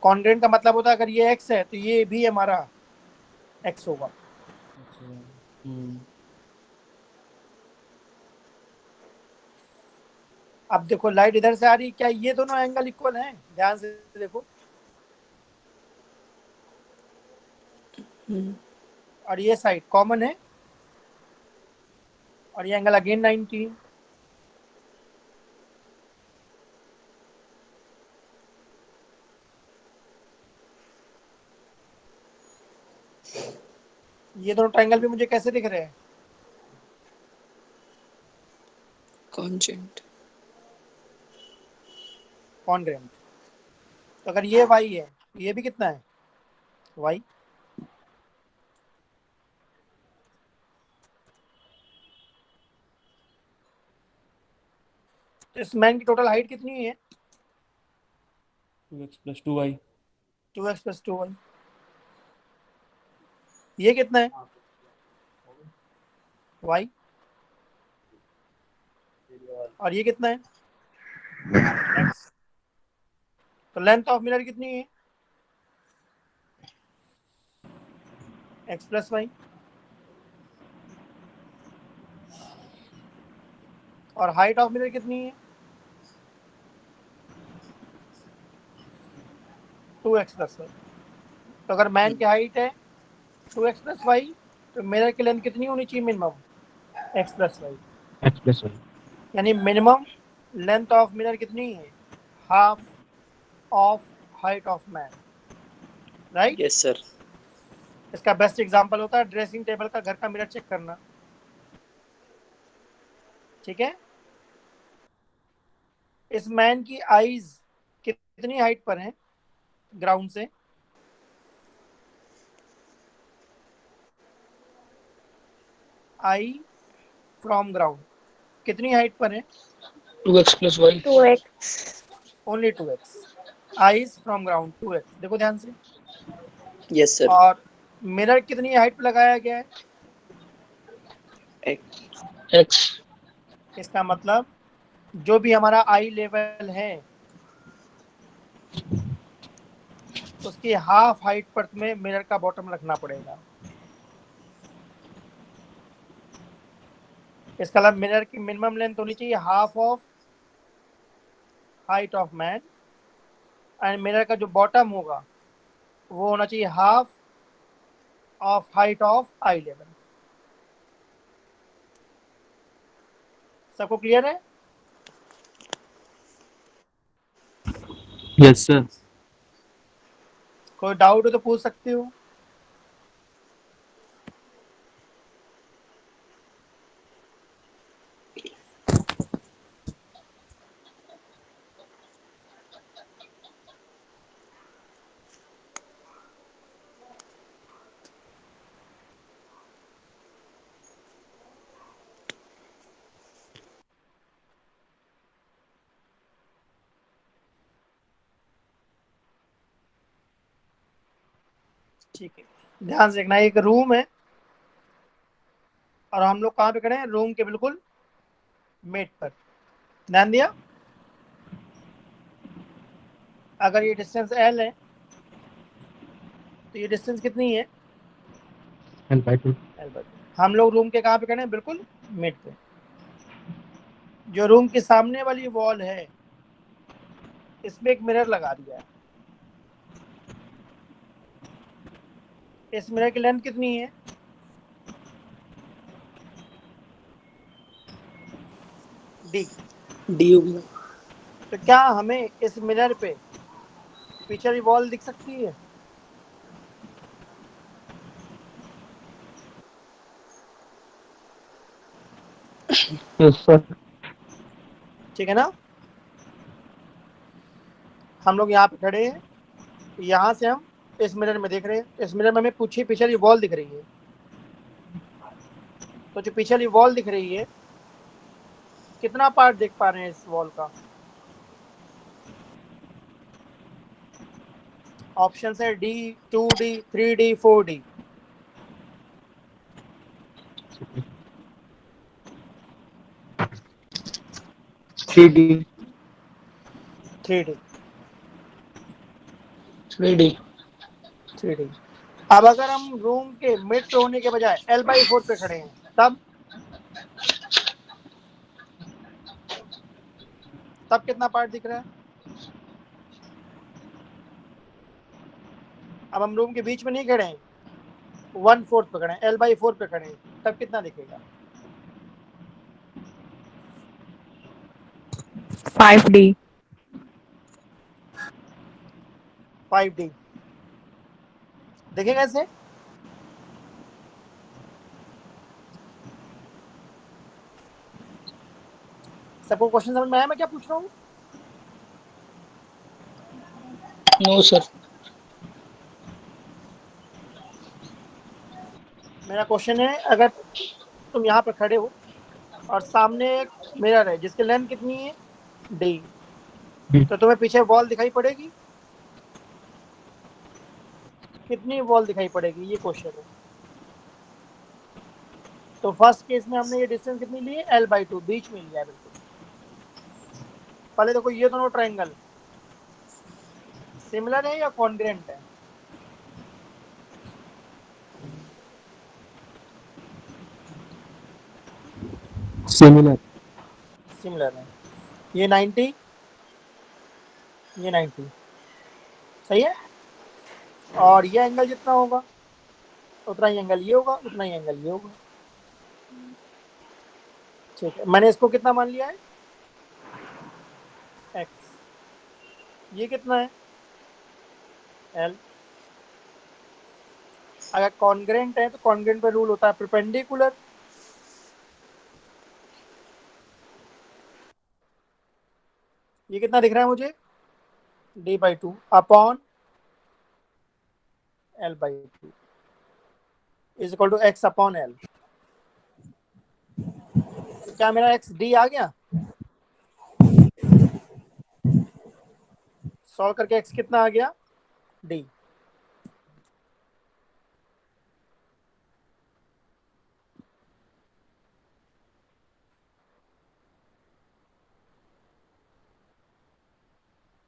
कॉन्ग्रेंट का मतलब होता है अगर ये एक्स है तो ये भी हमारा एक्स होगा। अब देखो लाइट इधर से आ रही है, क्या ये दोनों एंगल इक्वल हैं? ध्यान से देखो, और ये साइड कॉमन है और ये एंगल अगेन 90। ये दोनों ट्रायंगल भी मुझे कैसे दिख रहे हैं? कॉन्जेंट। कॉन्ग्रेंट। तो अगर ये y है, ये भी कितना है? y। तो इस मैन की टोटल हाइट कितनी है? 2x plus 2y. 2x plus 2y। ये कितना है? y। और ये कितना है? x। तो लेंथ ऑफ मिरर कितनी है? x plus Y. और हाइट ऑफ मिरर कितनी है? 2x plus Y. तो अगर मैन की हाइट है 2x प्लस वाई, तो मिरर की लेंथ कितनी होनी चाहिए minimum? x plus Y. x plus y. यानी मिनिमम लेंथ ऑफ मिरर कितनी है? Half of height of man, right? Yes sir. इसका बेस्ट एग्जांपल होता है ड्रेसिंग टेबल का घर का मिरर चेक करना। ठीक है, इस मैन की आईज कितनी हाइट पर है ग्राउंड से? आई फ्रॉम ग्राउंड कितनी हाइट पर है? 2x plus y. 2x. Only 2x। Eyes from ground 2x। देखो ध्यान से। Yes sir. और मिरर कितनी हाइट पर लगाया गया है? x. इसका मतलब जो भी हमारा आई लेवल है उसकी हाफ हाइट पर में मिरर का बॉटम रखना पड़ेगा। इसका मतलब मिरर की मिनिमम लेंथ होनी चाहिए half of height of man, and mirror का जो बॉटम होगा वो होना चाहिए half of height of I level. सबको क्लियर है? Yes sir. कोई डाउट हो तो पूछ सकते हो। ठीक है, ध्यान से देखना। एक रूम है और हम लोग कहाँ पे खड़े हैं? रूम के बिल्कुल मेट पर। ध्यान दिया? अगर ये डिस्टेंस L है तो ये डिस्टेंस कितनी है? L by 2. L/2। हम लोग रूम के कहाँ पे खड़े हैं? बिल्कुल मिड पे। जो रूम के सामने वाली वॉल है इसमें एक मिरर लगा दिया है। इस मिरर की लेंथ कितनी है? D। डी होगी। तो क्या हमें इस मिरर पे पीछे वाली वॉल दिख सकती है? Yes sir. ठीक है ना? हम लोग यहाँ पे खड़े हैं, यहाँ से हम इस मिरर में देख रहे हैं। इस मिरर में हमें पीछे वाली वॉल दिख रही है। तो जो पीछे वाली वॉल दिख रही है, कितना पार्ट देख पा रहे हैं इस वॉल का? ऑप्शन है D, 2D, 3D, 4D। 3D. 3D। 3D. 3D। अब अगर हम रूम के मिड पे होने के बजाय L/4 पे खड़े हैं तब कितना पार्ट दिख रहा है? अब हम रूम के बीच में नहीं खड़े हैं, 1/4 पे खड़े हैं, L/4 पे खड़े हैं, तब कितना दिखेगा? 5D. 5D। देखेगा ऐसे? सबको क्वेश्चन समझ में आया मैं क्या पूछ रहा हूँ? No sir. मेरा क्वेश्चन है, अगर तुम यहाँ पर खड़े हो और सामने एक मिरर है जिसकी लेंथ कितनी है? D। तो तुम्हें पीछे वॉल दिखाई पड़ेगी? कितनी वॉल दिखाई पड़ेगी, ये क्वेश्चन है। तो फर्स्ट केस में हमने ये डिस्टेंस कितनी ली है? L/2, बीच में लिया है बिल्कुल। पहले देखो ये दोनों ट्रायंगल, सिमिलर है या कॉन्ग्रेंट है? सिमिलर। सिमिलर है। ये 90, ये 90, सही है। और ये एंगल जितना होगा उतना ही एंगल ये होगा, उतना ही एंगल ये होगा। ठीक है, मैंने इसको कितना मान लिया है? x। ये कितना है? l। अगर कॉन्ग्रेंट है तो कॉन्ग्रेंट पे रूल होता है परपेंडिकुलर। ये कितना दिख रहा है मुझे? d/2 upon l/2 is equal to x upon l। तो क्या मेरा x d आ गया? सॉल्व करके x कितना आ गया? d।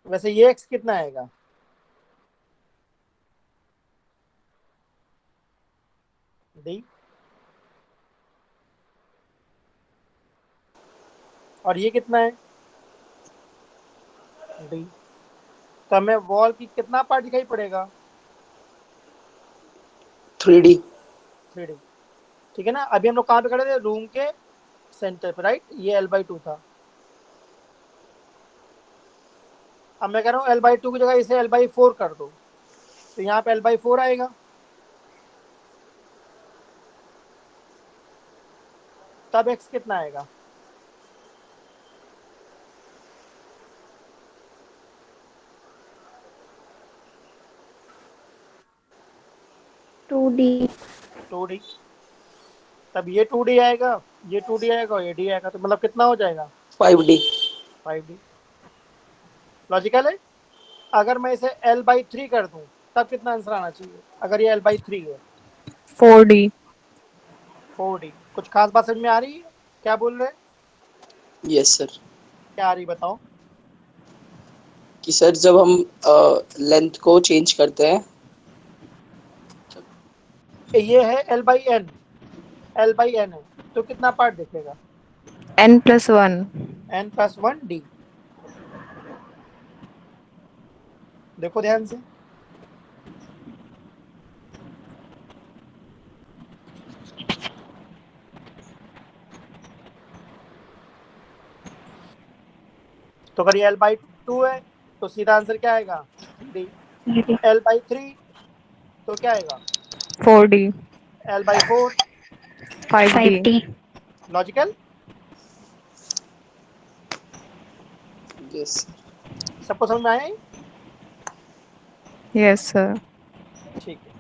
वैसे ये x कितना आएगा? d। और ये कितना है? d। तो हमें वॉल की कितना पार्ट दिखाई पड़ेगा? 3D। 3D। ठीक है ना। अभी हम लोग कहाँ पे खड़े थे? रूम के सेंटर पे, राइट। ये l/2 था। अब मैं कह रहा हूँ l/2 की जगह इसे l/4 कर दो, तो यहाँ पे l/4 आएगा। तब x कितना आएगा? Two D. 2D। तब ये 2D आएगा, ये 2D आएगा और ये d आएगा, तो मतलब कितना हो जाएगा? 5D। 5D। लॉजिकल है। अगर मैं इसे l/3 कर दूं तब कितना आंसर आना चाहिए? अगर ये l/3 है 4D. 4D। कुछ खास बात समझ में आ रही है? क्या बोल रहे हैं? Yes sir. क्या आ रही बताओ? कि सर जब हम लेंथ को चेंज करते हैं ये है l/n, l/n है तो कितना पार्ट दिखेगा? N+1. n+1d। देखो ध्यान से। तो अगर ये l/2 है तो सीधा आंसर क्या आएगा? d। l/3 तो क्या आएगा? 4D. l/4। 5D. 5D. Logical. Yes. सबको समझ में आया ही? Yes, sir. ठीक है।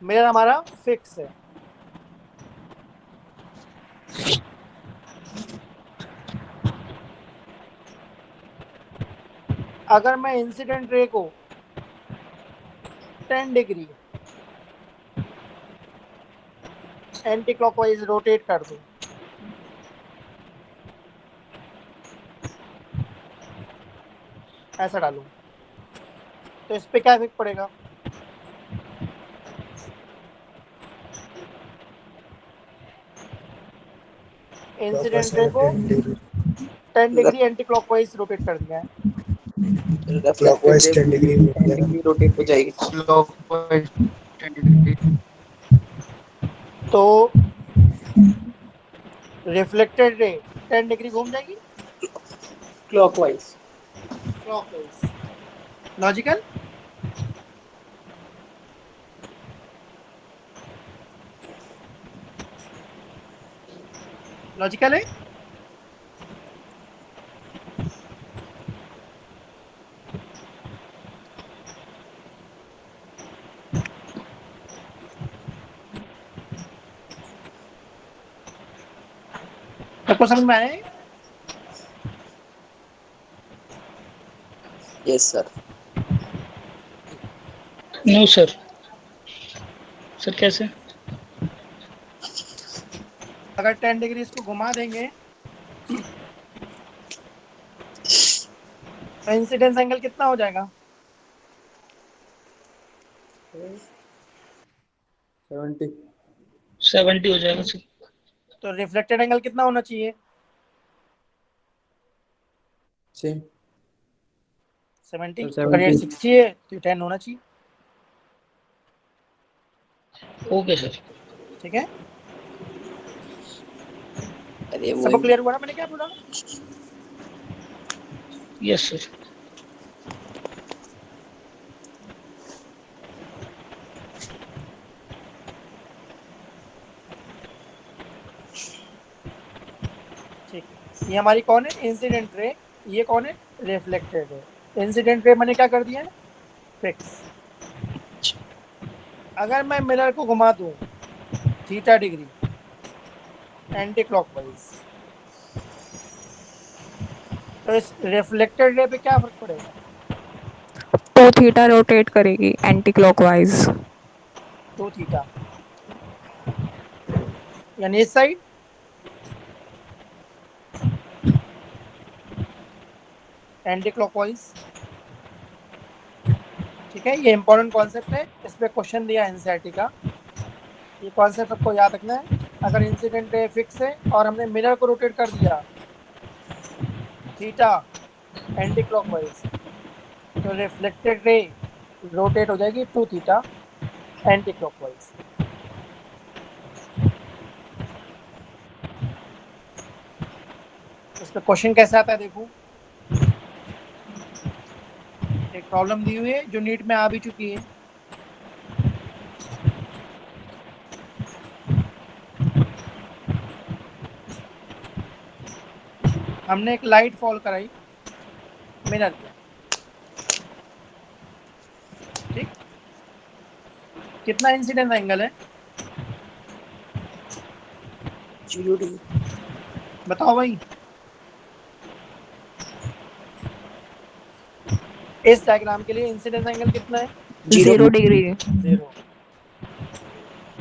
मेरा हमारा फिक्स है। अगर मैं इंसिडेंट रे को 10 डिग्री एंटी क्लॉकवाइज रोटेट कर दूं, ऐसा डालूं, तो इस पे क्या इफेक्ट पड़ेगा? इंसिडेंट रे को 10 डिग्री एंटी क्लॉकवाइज रोटेट कर दिया है, क्लॉकवाइज 10 डिग्री रोटेट हो जाएगी। Clockwise 10 degree. तो रिफ्लेक्टेड रे 10 डिग्री घूम जाएगी क्लॉकवाइज। क्लॉकवाइज। लॉजिकल। लॉजिकल है। सबको समझ में आया है? Yes sir. No sir. Sir कैसे? अगर 10 डिग्री इसको घुमा देंगे तो इंसिडेंस एंगल कितना हो जाएगा? 70 हो जाएगा सर। तो रिफ्लेक्टेड एंगल कितना होना चाहिए? सेम 70। तो अगर ये 70 60 है तो 10 होना चाहिए। Okay sir. ठीक है, अरे सबको वही। क्लियर हुआ ना मैंने क्या बोला? Yes sir. ठीक है, ये हमारी कौन है? Incident ray. ये कौन है? Reflected ray. इंसिडेंट रे मैंने क्या कर दिया है? फिक्स। अगर मैं मिरर को घुमा दूं थीटा डिग्री एंटी क्लॉकवाइज, तो इस रिफ्लेक्टेड रे पे क्या फर्क पड़ेगा? तो थीटा रोटेट करेगी एंटी क्लॉकवाइज। 2 थीटा, यानी इस साइड एंटी क्लॉकवाइज। ठीक है, ये इंपॉर्टेंट कॉन्सेप्ट है, इस पे क्वेश्चन दिया है एनसीईआरटी का। ये कॉन्सेप्ट सबको याद रखना है। अगर इंसिडेंट रे फिक्स है और हमने मिरर को रोटेट कर दिया थीटा एंटी क्लॉकवाइज, तो रिफ्लेक्टेड रे रोटेट हो जाएगी 2 थीटा एंटी क्लॉकवाइज। इस पे क्वेश्चन कैसे आता है देखो। एक प्रॉब्लम दी हुई है जो नीट में आ भी चुकी है। हमने एक लाइट फॉल कराई मिरर पे, ठीक, कितना इंसिडेंस एंगल है? 0 डिग्री। बताओ भाई। इस डायग्राम के लिए इंसिडेंस एंगल कितना है? 0 डिग्री। 0।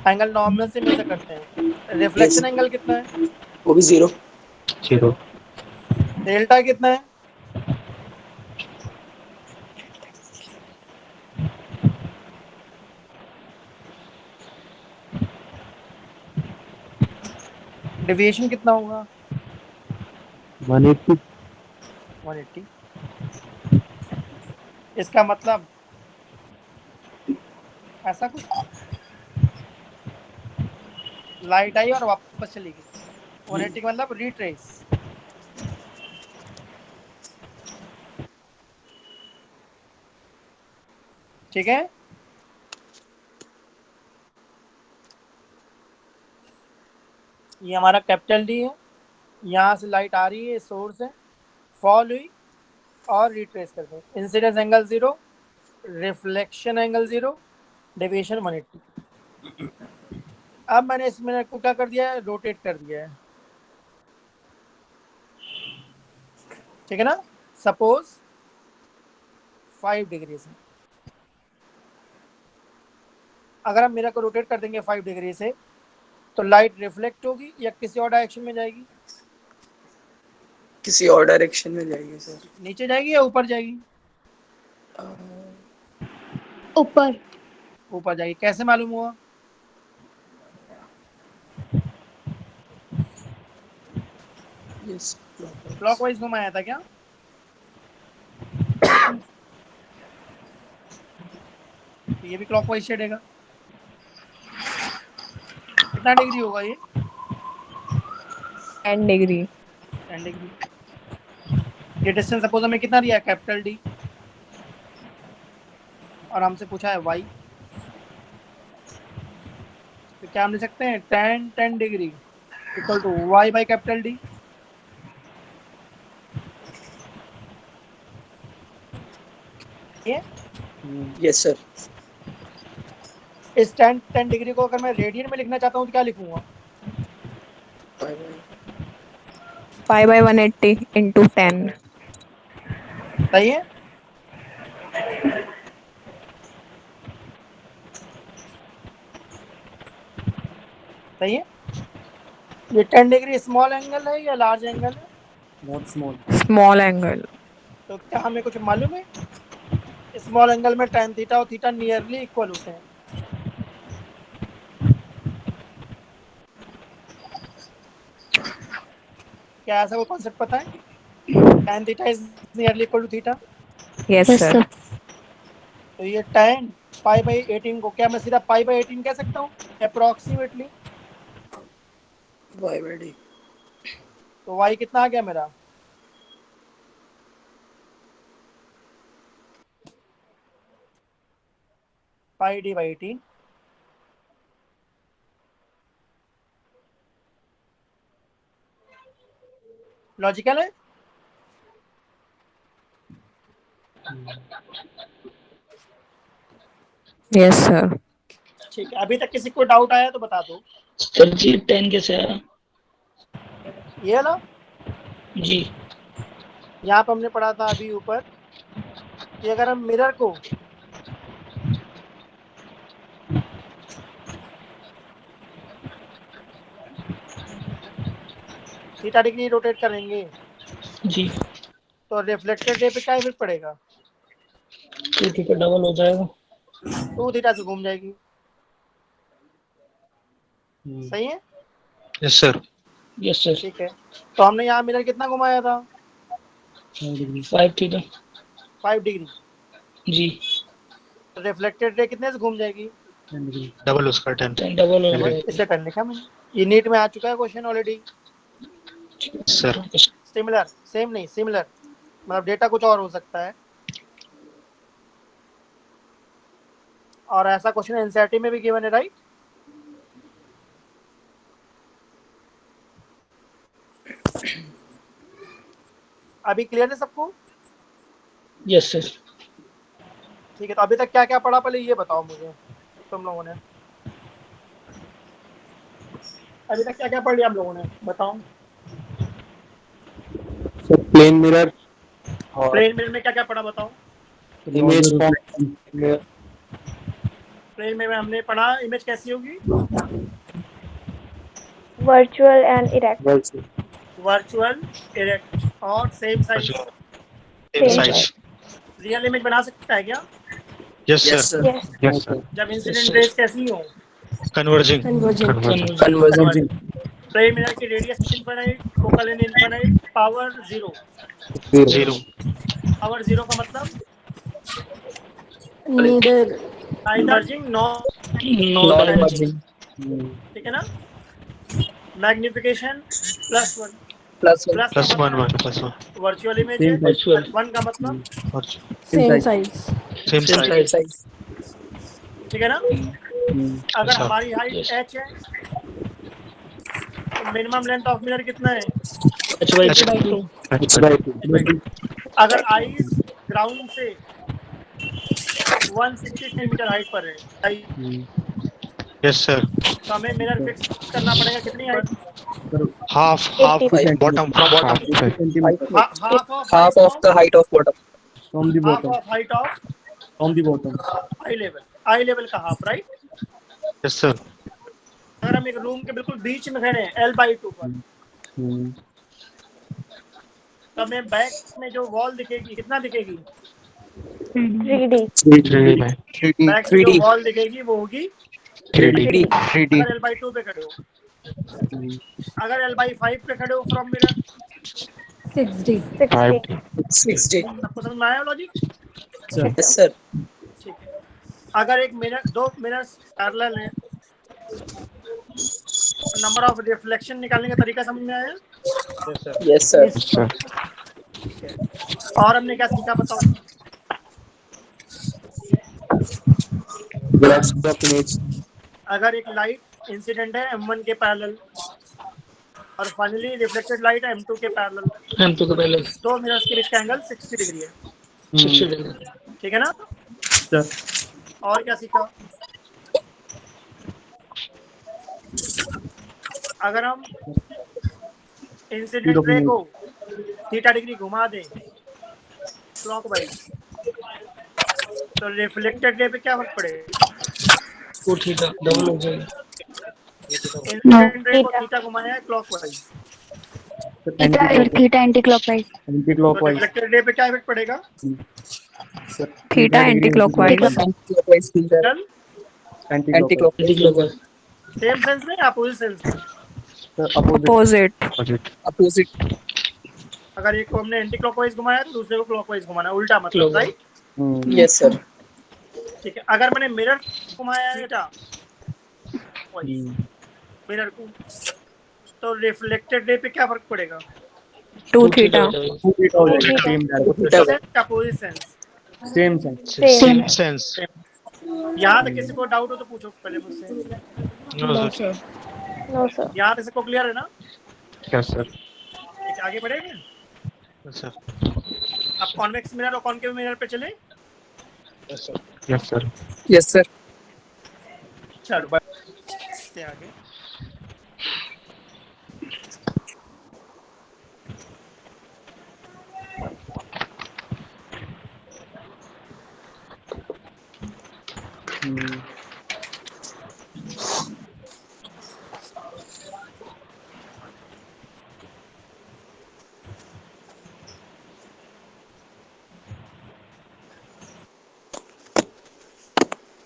एंगल नॉर्मल से मेजर करते हैं। यस, रिफ्लेक्शन एंगल कितना है? वो भी 0। 0। डेल्टा कितना है? डेविएशन कितना होगा? 180 180। इसका मतलब ऐसा कुछ, लाइट आई और वापस चली गई। 180 का मतलब रिट्रेस। ठीक है, ये हमारा कैपिटल डी है। यहाँ से लाइट आ रही है, सोर्स है, फॉल हुई और रिट्रेस कर गई। Incidence angle 0, reflection angle 0, deviation 180। अब मैंने इस मिनट को क्या कर दिया है? रोटेट कर दिया है। ठीक है ना? सपोज 5 डिग्री से, अगर हम मिरर को रोटेट कर देंगे 5 डिग्री से, तो लाइट रिफ्लेक्ट होगी या किसी और डायरेक्शन में जाएगी? किसी और डायरेक्शन में जाएगी सर। नीचे जाएगी या ऊपर जाएगी? ऊपर। ऊपर जाएगी। कैसे मालूम हुआ? यस, क्लॉकवाइज घुमाया था क्या? तो ये भी क्लॉकवाइज चढ़ेगा। कितना डिग्री होगा ये? 10 डिग्री। 10 डिग्री। ये डिस्टेंस सपोज हमें कितना दिया है? कैपिटल डी, और हमसे पूछा है वाई, तो क्या हम लिख सकते हैं? 10 degree equal to Y by capital D. ये यस सर। इस 10 डिग्री को अगर मैं रेडियन में लिखना चाहता हूँ तो क्या लिखूंगा? Pi by 180 into 10। सही है। सही है। ये 10 डिग्री स्मॉल एंगल है या लार्ज एंगल है? Not small. Small angle. तो क्या हमें कुछ मालूम है? स्मॉल एंगल में tan थीटा और थीटा नियरली इक्वल होते हैं। क्या ऐसा कोई कॉन्सेप्ट पता है? tan theta is nearly equal to theta. Yes yes sir. Sir. तो ये tan पाई बाई 18 को क्या मैं सीधा पाई बाई 18 कह सकता हूँ अप्रोक्सीमेटली? y by d। तो y कितना आ गया मेरा? पाई डी बाई 18। लॉजिकल है? Yes sir. ठीक है, अभी तक किसी को डाउट आया तो बता दो। सर जी 10 कैसे आया? ये ना, जी यहाँ पर हमने पढ़ा था अभी ऊपर कि अगर हम मिरर को थीटा डिग्री रोटेट करेंगे जी तो रिफ्लेक्टेड रे पे क्या इफेक्ट पड़ेगा? 2 थीटा डबल हो जाएगा। 2 थीटा से घूम जाएगी। सही है? Yes sir. Yes sir. ठीक है, तो हमने यहाँ मिरर कितना घुमाया था? 5 थीटा। 5 डिग्री। जी तो रिफ्लेक्टेड रे कितने से घूम जाएगी? डबल उसका 10। 10 डबल हो जाएगा। इससे 10 लिखा मैंने। ये नीट में आ चुका है question already. Sir similar, same नहीं, सिमिलर मतलब डेटा कुछ और हो सकता है। और ऐसा क्वेश्चन एनसीईआरटी में भी गिवन है, राइट? अभी क्लियर है सबको? Yes sir. ठीक है, तो अभी तक क्या क्या पढ़ा पहले ये बताओ मुझे तुम लोगों ने। अभी तक क्या क्या पढ़ लिया हम लोगों ने, बताओ। सर प्लेन मिरर और प्लेन मिरर में क्या क्या पढ़ा बताओ। Image form. प्लेन मिरर में हमने पढ़ा इमेज कैसी होगी? Virtual and erect. Virtual, erect और same size. Same size. Real image बना सकता है क्या? Yes yes sir. Sir. Yes sir. जब इंसिडेंट रेज कैसी हो? कन्वर्जिंग। कन्वर्जन। प्लेन मिरर की radius infinite, focal length infinite, power 0। 0। Power 0 का मतलब neither diverging, non non converging. Emerging. ठीक है ना? मैग्निफिकेशन +1। प्लस प्लस का प्लस 1 मतलब 1 प्लस 1 वर्चुअल इमेज है। वर्चुअल 1 का मतलब और same size. Same same size. Size. ठीक है ना? अगर अच्छा। हमारी हाइट Yes. h है तो मिनिमम लेंथ ऑफ मिरर कितना है? h/2। h/2। अगर आईज ग्राउंड से 160 सेंटीमीटर हाइट पर है यस सर। तो हमें मिरर फिक्स करना पड़ेगा कितनी height? Half 80 bottom from bottom. Half of half of the height of bottom. Half of height of I level का हाफ, राइट? Yes sir. अगर हम एक रूम के बिल्कुल बीच में खड़े हैं L/2 पर तो हमें बैक में जो वॉल दिखेगी कितना दिखेगी? 3D। 3D में। बैक में जो वॉल दिखेगी वो होगी 3D। अगर L/2 पे खड़े हो। अगर L/5 पे खड़े हो फ्रॉम मिरर 6D। 60। 60। आपको समझ में आया लॉजिक? Yes sir. ठीक है, अगर एक मिरर, दो मिरर्स पैरेलल हैं तो नंबर ऑफ रिफ्लेक्शन निकालने का तरीका समझ में आया? Yes sir. ठीक है, और हमने क्या सीखा बताओ? Graphs of image. अगर एक लाइट इंसिडेंट है M1 के पैरेलल और फाइनली रिफ्लेक्टेड लाइट है M2 के पैरेलल, M2 के पहले दो मिरर्स के बीच का एंगल 60 डिग्री है। 60 डिग्री। ठीक है ना? और क्या सीखा? अगर हम इंसिडेंट रे को थीटा डिग्री घुमा दें क्लॉकवाइज तो रिफ्लेक्टेड रे पे क्या फर्क पड़ेगा? वो थीटा डबल हो जाएगा। इंसिडेंट रे को थीटा थीटा घुमाया है clockwise, theta anti clockwise anti तो क्लॉकवाइज रिफ्लेक्टेड रे पे क्या इफेक्ट पड़ेगा? Sir theta anti clockwise. Total anti anti clockwise clockwise. Same sense में अपोजिट सेंस में? Sir opposite opposite. अपोजिट। अगर एक को हमने एंटी क्लॉकवाइज घुमाया तो दूसरे को क्लॉकवाइज घुमाना, उल्टा मतलब, क्लॉकवाइज। राइट? Yes sir. ठीक है, अगर मैंने मिरर घुमाया है बेटा मिरर को, तो रिफ्लेक्टेड रे पे क्या फर्क पड़ेगा? 2 थीटा। हो जाएगा same sense opposite sense? Same sense same sense. यहाँ तक किसी को डाउट हो तो पूछो पहले मुझसे। No sir. नो सर यहाँ तक सबको क्लियर है ना? यस सर ठीक है, आगे बढ़ेंगे। सर। अब कॉन्वेक्स मिरर और कॉन्केव मिरर पे चले। Yes sir. Yes sir yes sir. चलो बढ़ते आगे।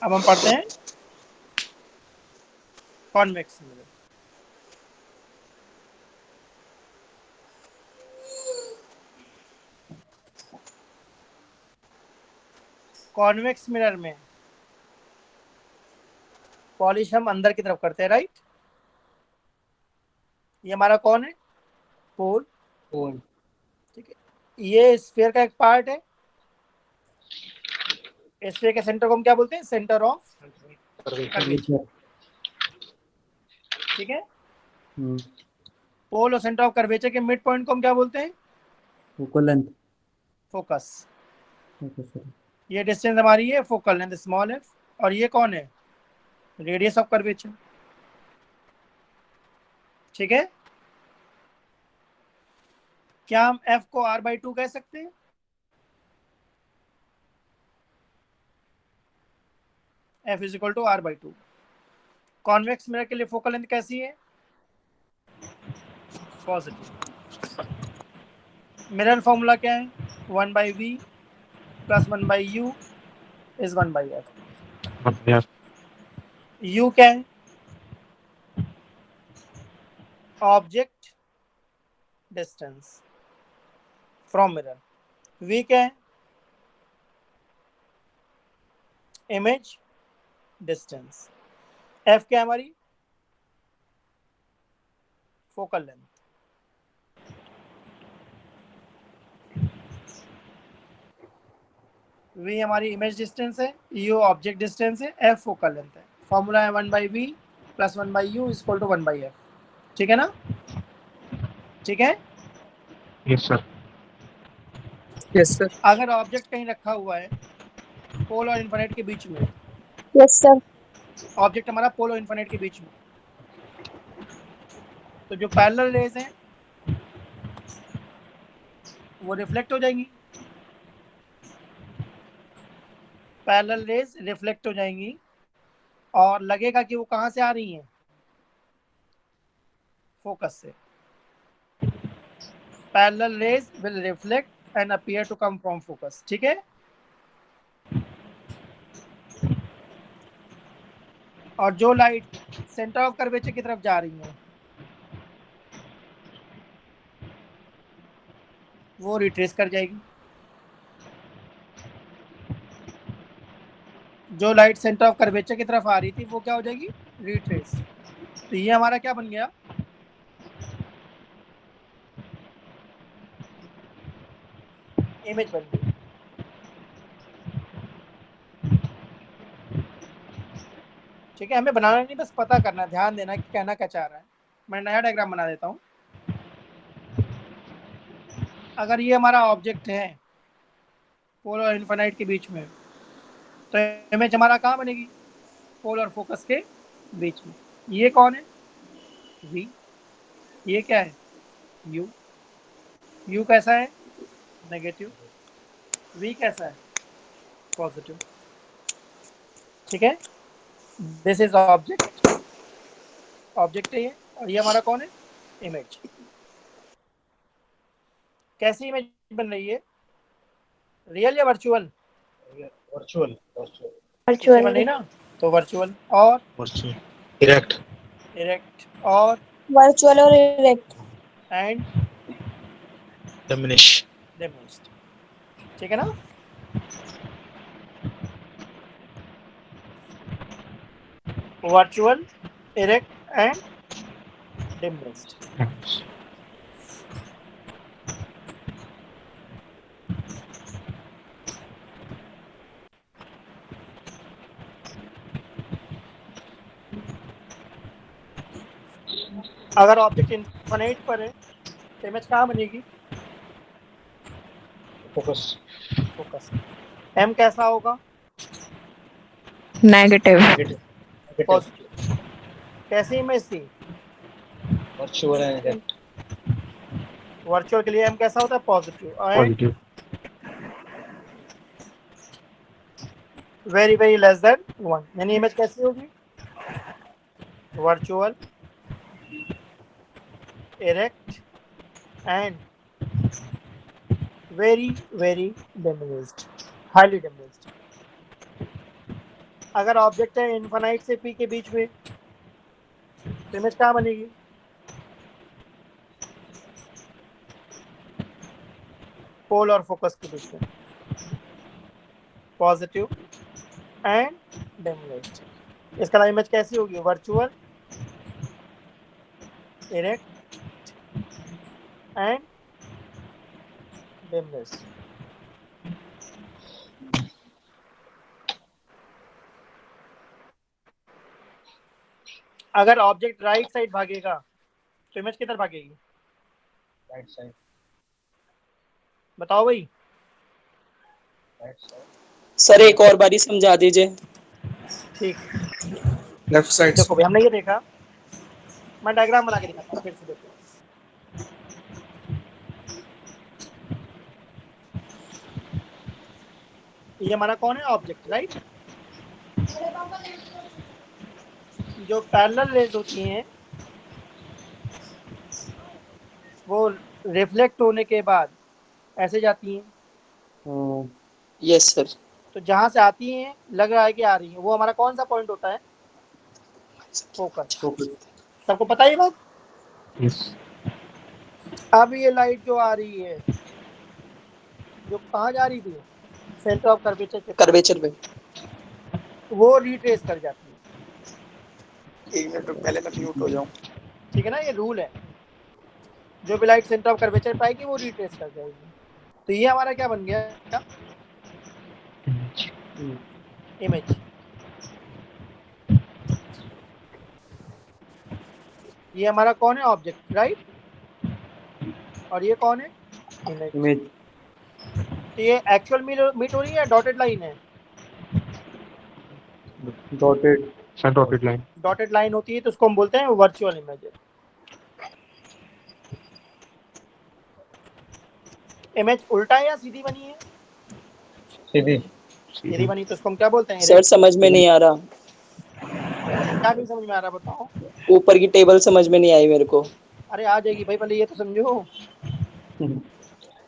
अब हम पढ़ते हैं कॉन्वेक्स मिरर। कॉन्वेक्स मिरर में पॉलिश हम अंदर की तरफ करते हैं, राइट? ये हमारा कौन है? पोल। ठीक है, ये स्फीयर का एक पार्ट है। स्फीयर के सेंटर को हम क्या बोलते हैं? Centre of curvature. ठीक है, पोल और सेंटर ऑफ कर्वेचर के मिड पॉइंट को हम क्या बोलते हैं? Focal length focus. Okay sir ये डिस्टेंस हमारी है फोकल लेंथ स्मॉल एफ, और ये कौन है? Radius of curvature. ठीक है, क्या हम f को r/2 कह सकते हैं? f is equal to r/2। Convex mirror के लिए फोकल लेंथ कैसी है? पॉजिटिव। मिरर फॉर्मूला क्या है? 1/v plus 1/u is 1/f। u क्या है? Object distance from mirror. v क्या है? Image distance. f क्या है हमारी? Focal length. v हमारी इमेज डिस्टेंस है, u ऑब्जेक्ट डिस्टेंस है, f फोकल लेंथ है। फॉर्मूला है 1/v plus 1/u is equal to 1/f। ठीक है ना? ठीक है। Yes sir yes sir. अगर ऑब्जेक्ट कहीं रखा हुआ है पोल और इन्फिनिट के बीच में, यस सर ऑब्जेक्ट हमारा पोल और इन्फिनिट के बीच में, तो जो पैरेलल रेज हैं वो रिफ्लेक्ट हो जाएंगी। पैरेलल रेज रिफ्लेक्ट हो जाएंगी और लगेगा कि वो कहाँ से आ रही हैं? फोकस से। Parallel rays will reflect and appear to come from focus. ठीक है, और जो लाइट सेंटर ऑफ कर्वेचर की तरफ जा रही है वो रिट्रेस कर जाएगी। जो लाइट सेंटर ऑफ कर्वेचर की तरफ आ रही थी वो क्या हो जाएगी? रिट्रेस। तो ये हमारा क्या बन गया? इमेज बन गई। ठीक है, हमें बनाना नहीं, बस पता करना, ध्यान देना कि कहना क्या चाह रहा है। मैं नया डायग्राम बना देता हूँ। अगर ये हमारा ऑब्जेक्ट है पोल और इन्फिनिट के बीच में, तो इमेज हमारा कहाँ बनेगी? पोल और फोकस के बीच में। ये कौन है? v। ये क्या है? u। u कैसा है? नेगेटिव। v कैसा है? पॉजिटिव। ठीक है, दिस इज ऑब्जेक्ट, ऑब्जेक्ट है ये, और ये हमारा कौन है, इमेज। कैसी इमेज बन रही है, रियल या वर्चुअल? वर्चुअल बन रही ना, तो वर्चुअल और वर्चुअल इरेक्ट इरेक्ट और वर्चुअल और इरेक्ट। एंड डिमिनिश डिमिनिश्ड, ठीक है ना। Virtual, erect and diminished. अगर ऑब्जेक्ट इनफिनिट पर है तो इमेज कहाँ बनेगी, फोकस फोकस। एम कैसा होगा, नेगेटिव। पॉजिटिव। कैसी इमेज थी, वर्चुअल एंड इरेक्ट वर्चुअल के लिए एम कैसा होता है, positive. And positive very very less than 1, यानी इमेज कैसी होगी, virtual, erect and very very diminished, highly diminished. अगर ऑब्जेक्ट है इनफिनिट से पी के बीच में तो इमेज कहाँ बनेगी, पोल और फोकस के बीच में, पॉजिटिव एंड डिमिनिश्ड। इसका इमेज कैसी होगी, वर्चुअल, इरेक्ट एंड डिमिनिश्ड। अगर ऑब्जेक्ट राइट साइड भागेगा तो इमेज किधर भागेगी, राइट साइड बताओ भाई। सर एक और बारी समझा दीजिए। ठीक, लेफ्ट साइड देखो भाई हमने ये देखा, मैं डायग्राम बना के दिखाता हूँ फिर से, देखो ये हमारा कौन है, ऑब्जेक्ट, राइट। जो पैरेलल रेज होती हैं वो रिफ्लेक्ट होने के बाद ऐसे जाती हैं, यस सर। तो जहां से आती हैं लग रहा है कि आ रही है, वो हमारा कौन सा पॉइंट होता है, फोकस। सबको पता है ये बात। यस अब ये लाइट जो आ रही है, जो कहाँ जा रही थी, सेंटर ऑफ कर्वेचर के पास, कर्वेचर पे वो रिट्रेस कर जाती है। 1 मिनट पहले मैं म्यूट हो जाऊं। ठीक है ना, ये रूल है, जो भी लाइट सेंटर ऑफ कर्वेचर पाएगी वो रिट्रेस कर जाएगी। तो ये हमारा क्या बन गया, इमेज। ये हमारा कौन है, ऑब्जेक्ट, राइट। और ये कौन है, इमेज। तो ये एक्चुअल मीट हो रही है, डॉटेड लाइन है, डॉटेड लाइन डॉटेड लाइन होती है तो उसको हम बोलते हैं वर्चुअल इमेज। इमेज उल्टा है या सीधी बनी है, सीधी सीधी बनी तो उसको हम क्या बोलते हैं, सर समझ में नहीं आ रहा। क्या नहीं समझ में आ रहा, बताओ। ऊपर की टेबल समझ में नहीं आई मेरे को। अरे आ जाएगी भाई, पहले ये तो समझो।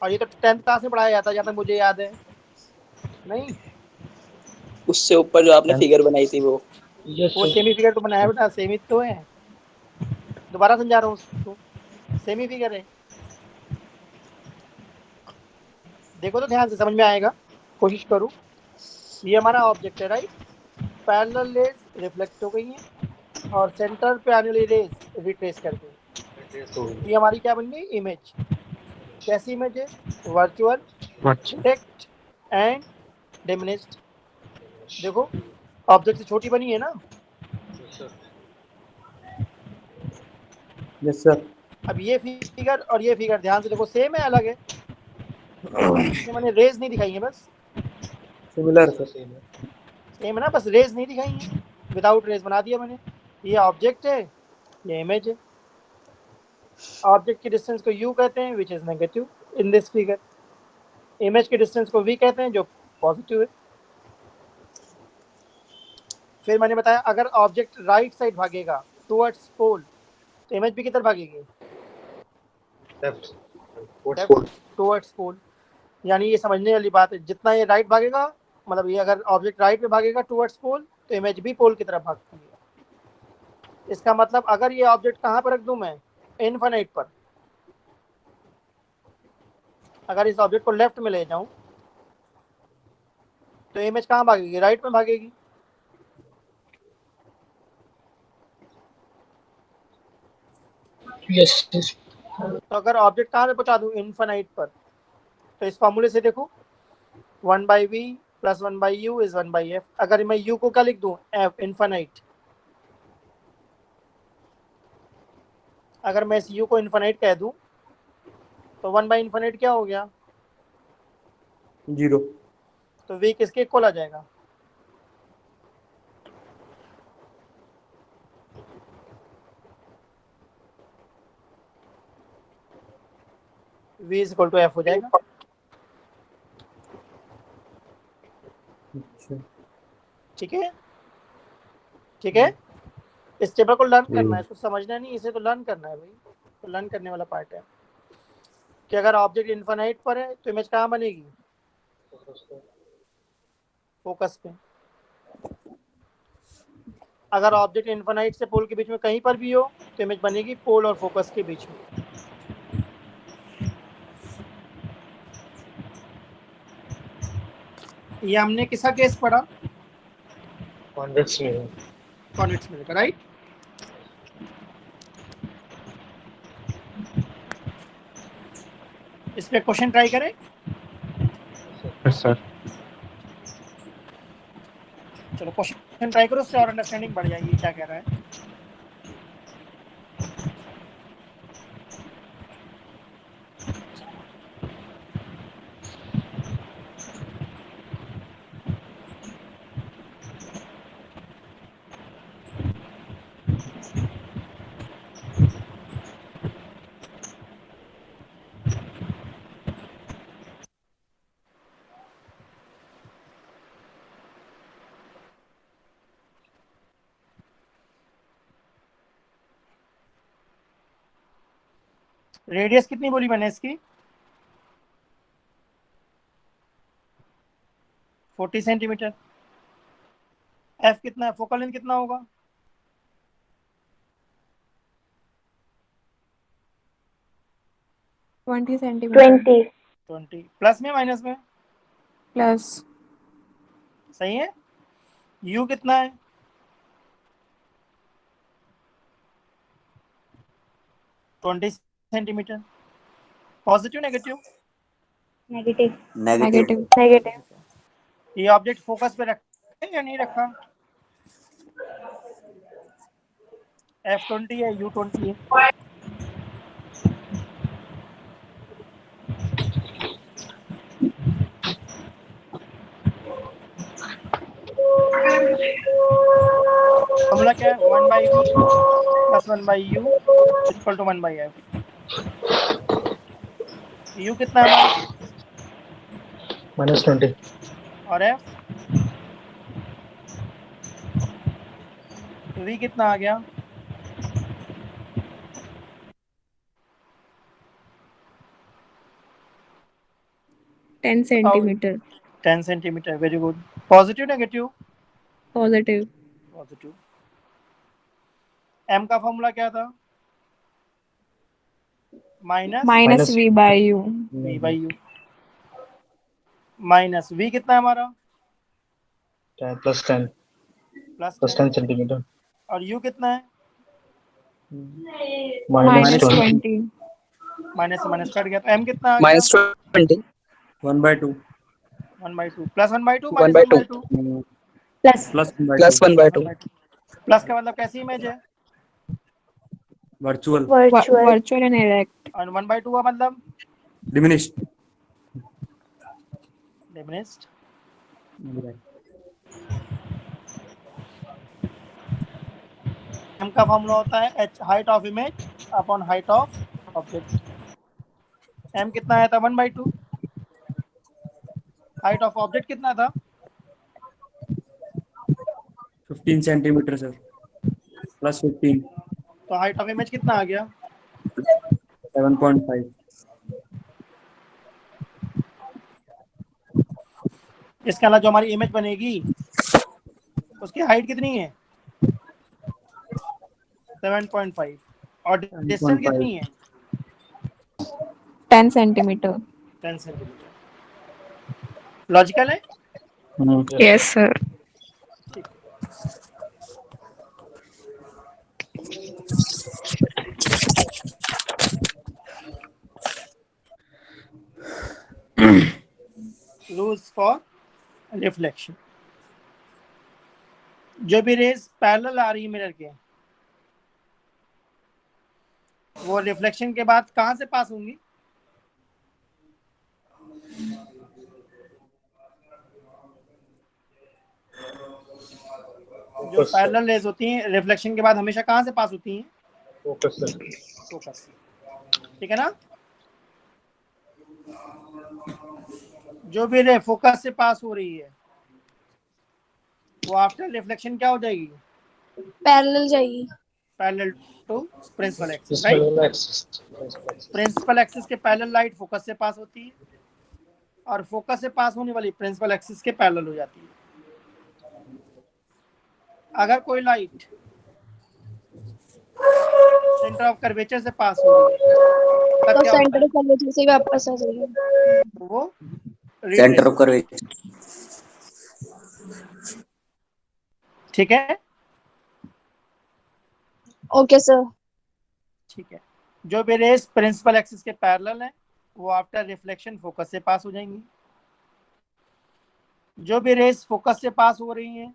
और ये तो 10th क्लास में पढ़ाया जाता है जहाँ तक मुझे याद है, नहीं उससे ऊपर जो आपने फिगर बनाई थी वो वो सेमी फिगर तो बनाया बेटा, सेमी तो है, दोबारा समझा रहा हूँ उसको, सेमी फिगर है। देखो तो ध्यान से, समझ में आएगा, कोशिश करो। ये हमारा ऑब्जेक्ट है, राइट। पैरेलल रेज रिफ्लेक्ट हो गई है और सेंटर पे आने वाली रेज रिट्रेस कर गई। ये हमारी क्या बन गई, इमेज। कैसी इमेज है, वर्चुअल, डिरेक्ट एंड डिमिनिश्ड। देखो ऑब्जेक्ट से छोटी बनी है ना। यस सर अब ये फिगर और ये फिगर ध्यान से देखो, सेम है अलग है, मैंने रेज नहीं दिखाई है, बस सिमिलर सर सेम है ना, बस रेज नहीं दिखाई है, विदाउट रेज बना दिया मैंने। ये ऑब्जेक्ट है, ये इमेज है। ऑब्जेक्ट की डिस्टेंस को u कहते हैं which is negative in this figure, image के डिस्टेंस को v कहते हैं जो पॉजिटिव है। फिर मैंने बताया अगर ऑब्जेक्ट राइट साइड भागेगा टुवर्ड्स पोल तो इमेज भी किधर भागेगी? लेफ्ट टुवर्ड्स पोल। यानी ये समझने वाली बात है, जितना ये राइट भागेगा मतलब ये अगर ऑब्जेक्ट राइट में भागेगा टुवर्ड्स पोल तो इमेज भी पोल की तरफ भागती है। इसका मतलब अगर ये ऑब्जेक्ट कहाँ पर रख दूं मैं? इनफाइनाइट पर। अगर इस ऑब्जेक्ट को लेफ्ट में ले जाऊं तो इमेज कहाँ भागेगी? राइट में भागेगी। यस तो अगर ऑब्जेक्ट कहाँ पे पहुंचा दूं? इनफाइनाइट पर। तो इस फॉर्मूले से देखो 1/v + 1/u = 1/f। अगर मैं u को क्या लिख दूं? f infinite. अगर मैं इस u को इनफाइनाइट कह दूं तो 1/∞ क्या हो गया? 0। तो v किसके इक्वल आ जाएगा? v = f हो जाएगा। ठीक है, ठीक है। इस टेबल को लर्न करना है, इसको समझना नहीं, इसे तो लर्न करना है भाई। तो लर्न करने वाला पार्ट है कि अगर ऑब्जेक्ट इनफाइनाइट पर है तो इमेज कहाँ बनेगी? फोकस पे। अगर ऑब्जेक्ट इनफाइनाइट से पोल के बीच में कहीं पर भी हो तो इमेज बनेगी पोल और फोकस के बीच में। ये हमने किसका केस पढ़ा? कॉन्वेक्स में कॉन्वेक्स मिरर का, राइट? इस पे क्वेश्चन ट्राई करें। Yes sir. चलो क्वेश्चन ट्राई करो, उससे और अंडरस्टैंडिंग बढ़ जाएगी क्या कह रहा है। रेडियस कितनी बोली मैंने इसकी? 40 सेंटीमीटर। एफ कितना है? फोकल लेंथ कितना होगा? 20 सेंटीमीटर 20 प्लस में माइनस में? प्लस सही है। यू कितना है? 20 सेंटीमीटर। Positive negative? नेगेटिव ये ऑब्जेक्ट फोकस पे रखा है या नहीं रखा? F20 है, U20 है। फॉर्मूला क्या है? 1/v + 1/u = 1/f। u कितना है हमारा? -20 और f? तो v कितना आ गया? 10 centimetre 10 centimetre. Very good. Positive negative? Positive positive. m का फॉर्मूला क्या था? Minus v/u v/u minus v कितना है हमारा? +10 +10 सेंटीमीटर और u कितना है? -20 माइनस से माइनस कट गया तो m कितना आ गया? -20 1/2 1/2 + 1/2 -1/2 प्लस +1/2 प्लस का मतलब कैसी इमेज है? वर्चुअल वर्चुअल एंड इरेक्ट और 1/2 का मतलब डिमिनिश्ड। डिमिनिश्ड। m का फॉर्मूला होता है h height of image upon height of object. m कितना आया था? 1/2। हाइट ऑफ ऑब्जेक्ट कितना था? 15 सेंटीमीटर सर, प्लस 15, तो हाइट ऑफ इमेज कितना आ गया? 7.5। इसके अलावा जो हमारी इमेज बनेगी उसकी हाइट कितनी है? 7.5। और डिस्टेंस 7.5। कितनी है? 10 centimeter. 10 सेंटीमीटर। लॉजिकल है? Yes, sir. ठीक। Rules for reflection. जो भी रेज पैरेलल आ रही है मिरर के, वो रिफ्लेक्शन के बाद कहां से पास होंगी? जो फोकस से। पैरेलल रेज होती हैं रिफ्लेक्शन के बाद हमेशा कहां से पास होती हैं? फोकस से। फोकस। ठीक है ना? जो भी रे फोकस से पास हो रही है वो आफ्टर रिफ्लेक्शन क्या हो जाएगी? पैरेलल जाएगी। पैरेलल टू प्रिंसिपल एक्सिस, इसमें राइट? एक्सिस। प्रिंसिपल एक्सिस के पैरेलल लाइट फोकस से पास होती है और फोकस से पास होने वाली प्रिंसिपल एक्सिस के पैरेलल हो जाती है। अगर कोई लाइट सेंटर ऑफ कर्वेचर से पास हो रही है तब तो क्या होता सेंटर है? कर्वेचर से वापस आ जाएगी। तो वो सेंटर रिट्रेस। Of curvature. ठीक है? Okay sir. ठीक है। जो भी रेस प्रिंसिपल एक्सिस के पैरेलल है वो आफ्टर रिफ्लेक्शन फोकस से पास हो जाएंगी। जो भी रेस फोकस से पास हो रही हैं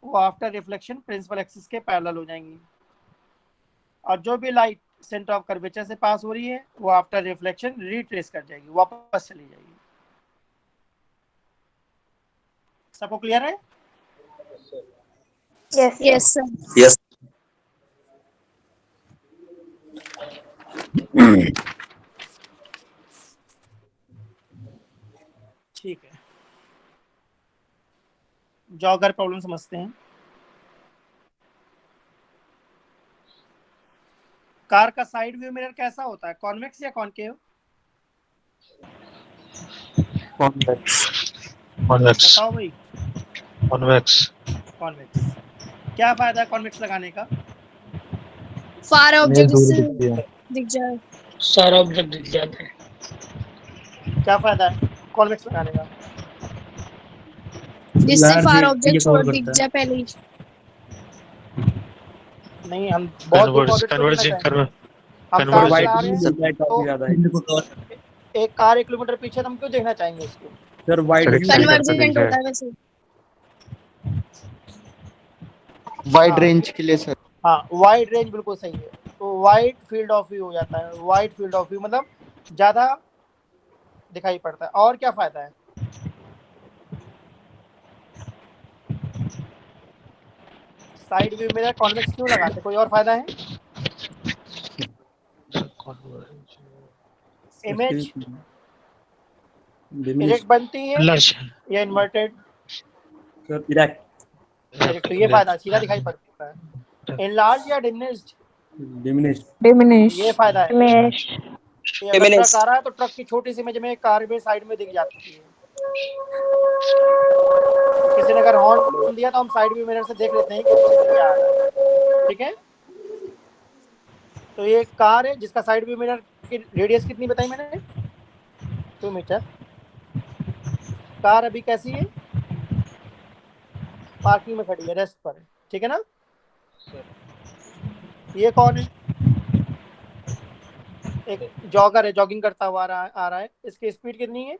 वो आफ्टर रिफ्लेक्शन प्रिंसिपल एक्सिस के पैरेलल हो जाएंगी। और जो भी लाइट सेंटर ऑफ कर्वेचर से पास हो रही है वो आफ्टर रिफ्लेक्शन रिट्रेस कर जाएगी, वापस चली जाएगी। सबको क्लियर है? Yes sir. यस। ठीक है। जॉगर प्रॉब्लम समझते हैं। कार का साइड व्यू मिरर कैसा होता है, कॉन्वेक्स या कॉनकेव? कॉन्वेक्स। कॉन्वेक्स। बताओ भाई। कॉन्वेक्स। कॉन्वेक्स। क्या फायदा है कॉन्वेक्स लगाने का? फार इमेज ऑब्जेक्ट दूर जिससे दिखती है। दिख जाए। सारा ऑब्जेक्ट दिख जाते हैं। क्या फायदा है कॉन्वेक्स लगाने का? जिससे लार्ज फार एरिया ऑब्जेक्ट कवर छोड़ दिख करता है। जाए पहले ही। नहीं, हम बहुत दूर का ऑब्जेक्ट को देखना चाहेंगे। हम कार वाइड चला रहे एरिया हैं मिलता है काफी तो ज्यादा। एक कार 1 किलोमीटर पीछे, तो हम क्यों देखना चाहेंगे उसको? सर वाइड व्यू कन्वर्जेंट होता है वैसे। हाँ, रेंज के लिए सर। हाँ, वाइड रेंज बिल्कुल सही है। तो वाइड फील्ड ऑफ व्यू हो जाता है। वाइड फील्ड ऑफ व्यू मतलब ज्यादा दिखाई पड़ता है। और क्या फायदा है? साइड व्यू मिरर कॉन्वेक्स क्यों लगाते, कोई और फायदा है? इमेज इरेक्ट बनती है या इन्वर्टेड? Sir erect. इरेक्ट। तो ये फायदा, सीधा दिखाई पड़ता है। इनलार्ज या डिमिनिश्ड? डिमिनिश। Diminish. ये फायदा है। Diminished. कि अगर ट्रक आ रहा है तो ट्रक की छोटी सी इमेज में कार भी साइड में दिख जाती है। किसी ने अगर हॉर्न दिया तो हम साइड व्यू मिरर से देख लेते हैं कि पीछे से क्या आ रहा है। ठीक है? तो ये कार है जिसका साइड व्यू मिरर की रेडियस कितनी बताई मैंने? 2 मीटर। कार अभी कैसी है? पार्किंग में खड़ी है, रेस्ट पर है। ठीक है ना? ये कौन है? एक जॉगर है, जॉगिंग करता हुआ आ रहा है। इसकी स्पीड कितनी है?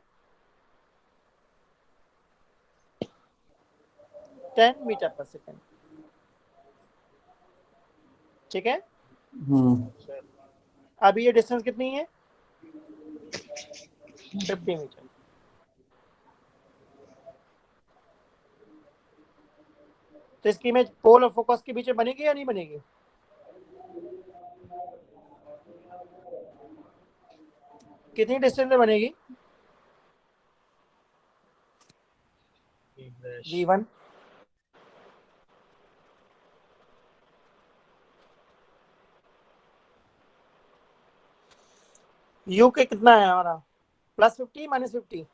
10 मीटर पर सेकेंड। ठीक है? अभी ये डिस्टेंस कितनी है? 50 मीटर। तो इसकी इमेज पोल और फोकस के बीच में बनेगी या नहीं बनेगी? कितनी डिस्टेंस में बनेगी? V1। यू के कितना है हमारा, +50 -50?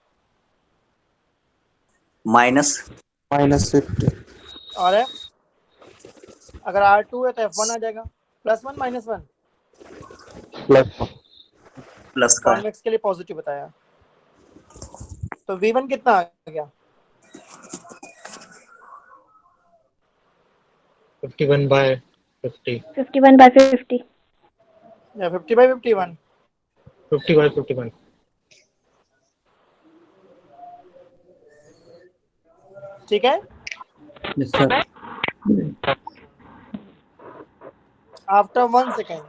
-50 और एफ, अगर R2 है तो F1 आ जाएगा, +1 -1? कॉन्वेक्स के लिए पॉजिटिव बताया, तो V1 कितना आ गया? 51/50. 51/50. या 50/51? 50/51. ठीक है। Yes sir. After 1 second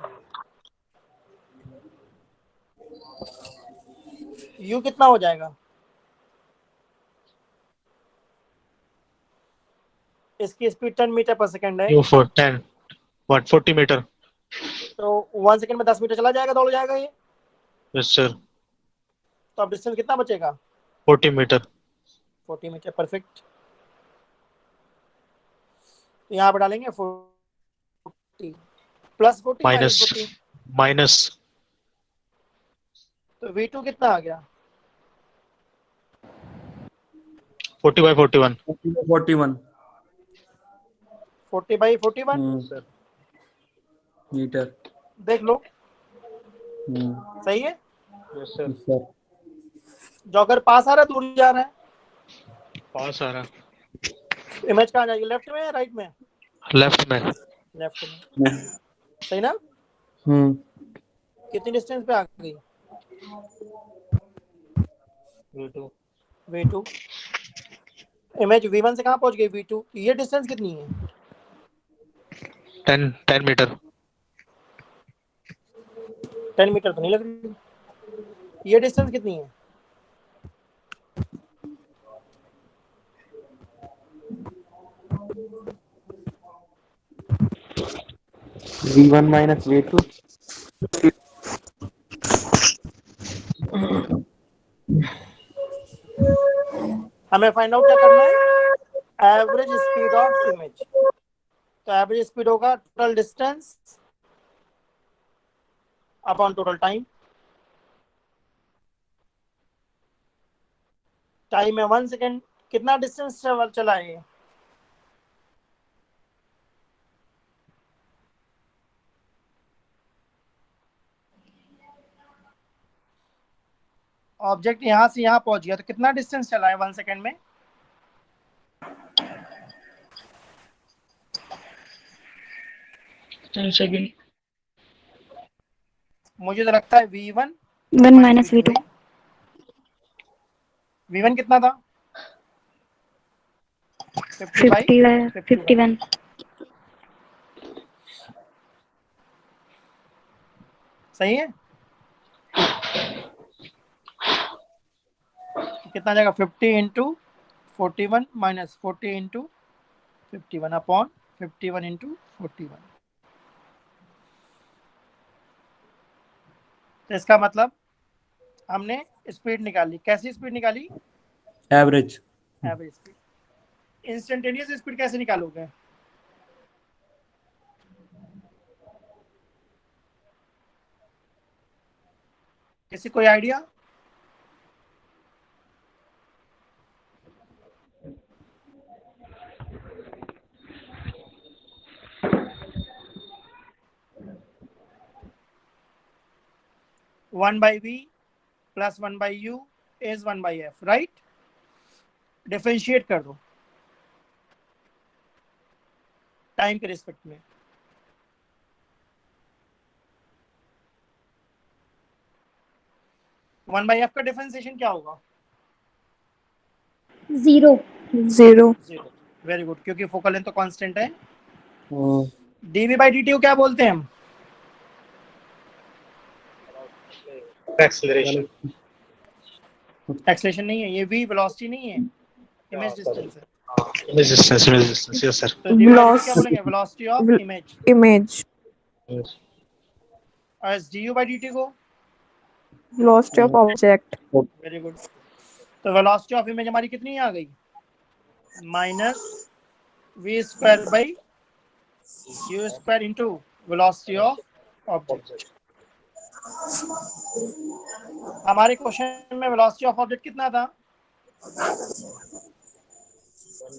you कितना हो जाएगा? इसकी स्पीड 10 मीटर पर सेकेंड है, U for 10. What? 40 meter. तो 1 सेकेंड में 10 मीटर चला जाएगा, दौड़ जाएगा ये। Yes sir. तो अब डिस्टेंस कितना बचेगा? 40 meter. 40 metre, perfect. तो यहाँ पर डालेंगे 40 +40 -40, minus. तो V2 कितना आ गया? 40/41. 41 40/41 मीटर। देख लो, सही है। Yes sir. सर जॉगर पास आ रहा है, दूर जा रहा है? पास आ रहा. इमेज कहाँ जाएगी, लेफ्ट में या राइट में? लेफ्ट में. लेफ्ट में, सही ना? कितनी डिस्टेंस पे आ गई V2? इमेज V1 से कहाँ पहुंच गई V2? ये डिस्टेंस कितनी है? 10 meter. 10 मीटर तो नहीं लग रही। ये डिस्टेंस कितनी है? V1 - V2 हमें फाइंड आउट क्या करना है? Average speed of image. तो एवरेज स्पीड होगा total distance upon total time. Time में 1 सेकेंड, कितना डिस्टेंस ट्रेवल चला है ये? ऑब्जेक्ट यहां से यहां पहुंच गया, तो कितना डिस्टेंस चला है 1 सेकेंड में? मुझे तो लगता है V1 1 - V2. V1 कितना था? 50/51. सही है। कितना जाएगा? 50 × 41 - 40 × 51 अपॉन 51 × 41। तो इसका मतलब हमने स्पीड निकाली। कैसी स्पीड निकाली? Average. Average speed. Instantaneous speed कैसे निकालोगे? किसी कोई idea? (1/v + 1/u is 1/f), right? Differentiate कर दो टाइम के रिस्पेक्ट में। वन बाई एफ का डिफरेंशिएशन क्या होगा? 0. 0. वेरी गुड, क्योंकि फोकल लेंथ तो कांस्टेंट है। dv/dt को क्या बोलते हैं हम? Acceleration. एक्सेलरेशन नहीं है ये, v वेलोसिटी नहीं है, इमेज डिस्टेंस है। Image distance. Yes sir. तो dv/dt क्या बोलेंगे? Velocity of image. Image. Yes. और du/dt को? Velocity of object. Very good. तो वेलोसिटी ऑफ इमेज हमारी कितनी आ गई? -v² / u² × velocity of object. हमारे क्वेश्चन में वेलोसिटी ऑफ ऑब्जेक्ट कितना था?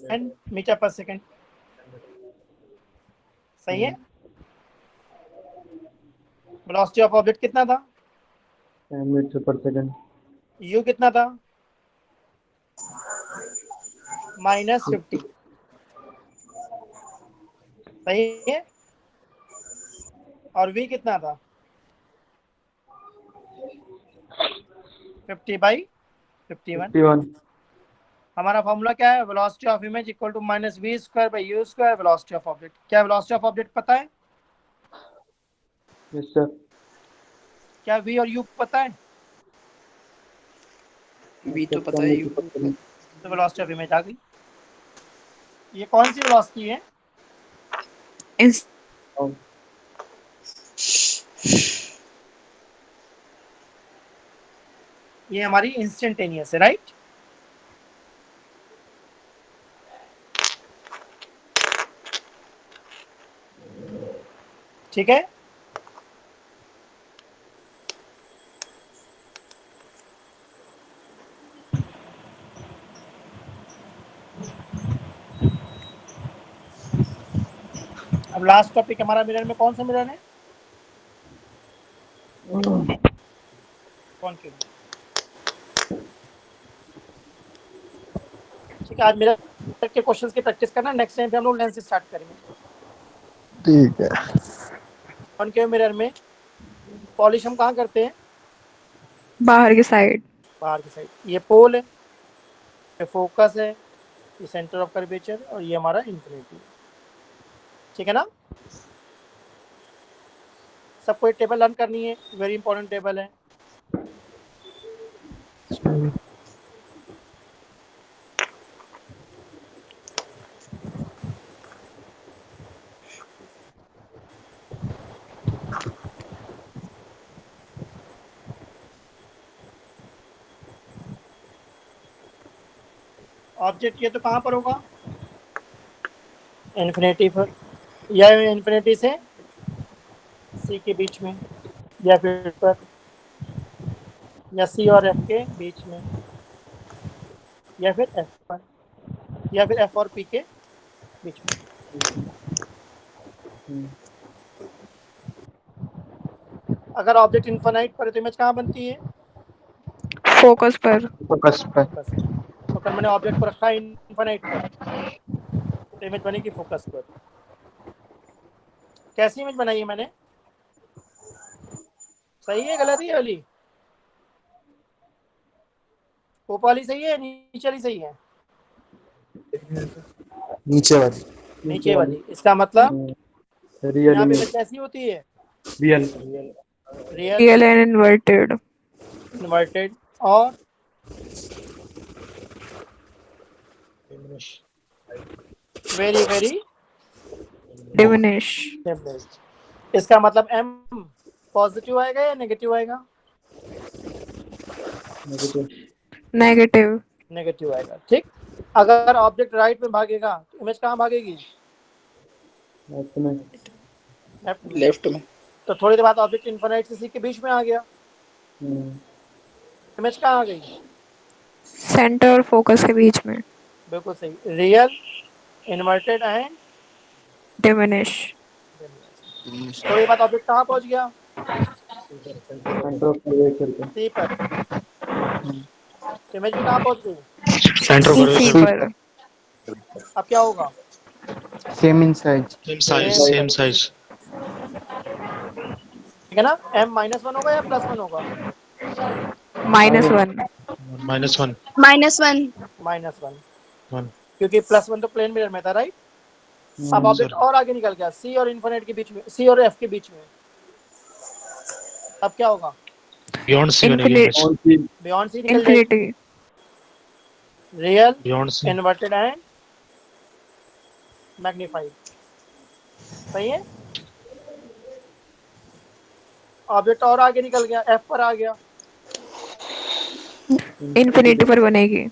10 मीटर पर सेकंड। सही है। वेलोसिटी ऑफ ऑब्जेक्ट कितना था? 10 मीटर पर सेकंड। यू कितना था? -50। सही है। और v कितना था? 50/51। 51। हमारा फॉर्मूला क्या है? Velocity of image equal to -v²/u², velocity of object. क्या वेलोसिटी ऑफ ऑब्जेक्ट पता है? Yes sir. क्या v और u पता है? V तो पता है, U तो वेलोसिटी ऑफ इमेज आ गई। ये कौन सी वेलोसिटी है? इस ये हमारी इंस्टेंटेनियस है, राइट? ठीक है। अब लास्ट टॉपिक हमारा मिरर में कौन सा मिरर है? कौन क्यों? ठीक है, आज मिरर के क्वेश्चंस की प्रैक्टिस करना। नेक्स्ट टाइम से हम लोग लेंस से स्टार्ट करेंगे। ठीक है। कौन क्यों मिरर में पॉलिश हम कहाँ करते हैं? बाहर की साइड। बाहर की साइड। ये पोल है, ये फोकस है, ये सेंटर ऑफ कर्वेचर, और ये हमारा इन्फिनिटी। ठीक है ना? सबको एक टेबल लर्न करनी है, वेरी इंपॉर्टेंट टेबल है। ऑब्जेक्ट ये तो कहाँ पर होगा? इन्फिनिटी पर, या इन्फिनिटी से सी के बीच में, या फिर पर, या सी और एफ के बीच में, या फिर एफ पर, या फिर एफ और पी के बीच में। अगर ऑब्जेक्ट इनफाइनाइट पर है तो इमेज कहाँ बनती है? फोकस पर। फोकस पर। फोकस। तो अगर मैंने ऑब्जेक्ट को रखा है इनफाइनाइट पर तो इमेज बनेगी फोकस पर। कैसी इमेज बनाई है मैंने? सही है, गलत है? वाली ऊपर वाली सही है, नीचे वाली सही है? नीचे वाली। नीचे वाली। इसका मतलब रियल यहाँ पे इमेज। इमेज कैसी होती है? Real. Real, real and inverted. Inverted, और वेरी वेरी डिमिनिश। डिमिनिश्ड। इसका मतलब m पॉजिटिव आएगा या नेगेटिव आएगा? नेगेटिव। नेगेटिव आएगा। ठीक। अगर ऑब्जेक्ट राइट में भागेगा तो इमेज कहाँ भागेगी? लेफ्ट में। लेफ्ट में। लेफ्ट में। तो थोड़ी देर बाद ऑब्जेक्ट इनफाइनाइट से सी के बीच में आ गया, इमेज कहाँ आ गई? सेंटर और फोकस के बीच में। बिल्कुल सही। Real, inverted and diminish. थोड़ी देर बाद ऑब्जेक्ट कहाँ पहुंच गया? सेंटर ऑफ कर्वेचर पे। सी पर। इमेज भी कहाँ पहुंच गई? Centre C curvature. पर। अब क्या होगा? Same in size. Same size. ठीक है ना? m-1 होगा या +1 होगा? -1। -1। -1. वन। क्योंकि +1 तो प्लेन मिरर में था, राइट? अब ऑब्जेक्ट सर। और आगे निकल गया, सी और इनफिनिट के बीच में, सी और एफ के बीच में। अब क्या होगा? बियॉन्ड सी बनेगी इमेज। बियॉन्ड सी निकल जाएगी। Infinity. Real, beyond C. Inverted and magnified. सही है। ऑब्जेक्ट और आगे निकल गया, एफ पर आ गया। इन्फिनिटी पर बनेगी।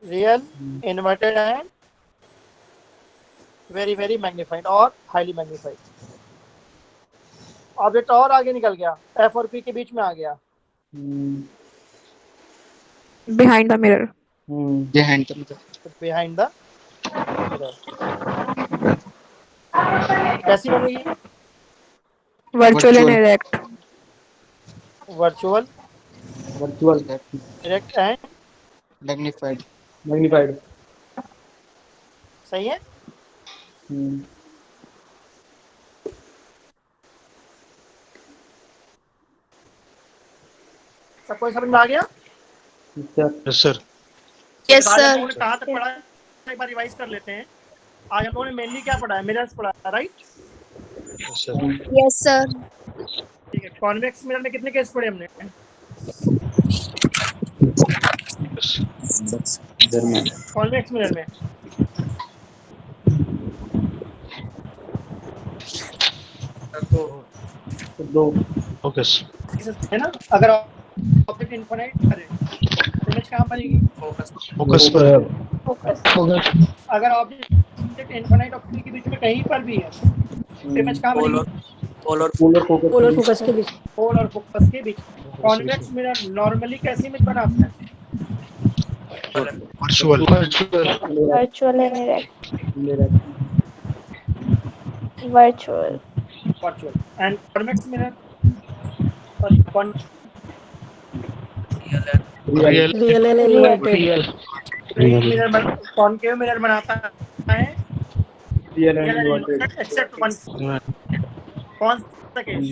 Real, inverted and very very magnified और हाईली मैग्नीफाइड। ऑब्जेक्ट और आगे निकल गया, एफ और पी के बीच में आ गया। behind the mirror. behind the mirror. Behind the mirror कैसी बनेगी? Virtual and erect. Virtual virtual direct and Magnified. Magnified. सही है। सब कोई समझ में आ गया? Yes, sir. Yes, आज हम sir. लोगों ने कहाँ तक पढ़ा है एक बार रिवाइज कर लेते हैं। आज हम लोगों ने मेनली क्या पढ़ा है? मिरर्स पढ़ा है, right? Yes, sir. Yes, sir. ठीक है। कॉन्वेक्स मिरर में कितने केस पढ़े हमने? Yes. कॉन्वेक्स मिरर में दो। Okay, sir. है ना? अगर ऑब्जेक्ट इनफिनिट करे तो इमेज कहाँ बनेगी? Focus पर अगर ऑब्जेक्ट इनफिनिट और पी के बीच में कहीं पर भी है तो इमेज कहाँ बनेगी? पोलर पोलर फोकस के बीच। पोल और फोकस के बीच। कॉन्वेक्स मिरर नॉर्मली कैसी इमेज बनाता है? virtual. Virtual and erect. Virtual. Virtual and convex mirror sorry Real. Real and inverted. Mirror concave mirror बनाता है real real and and inverted. Inverted except one. कौन सा केस?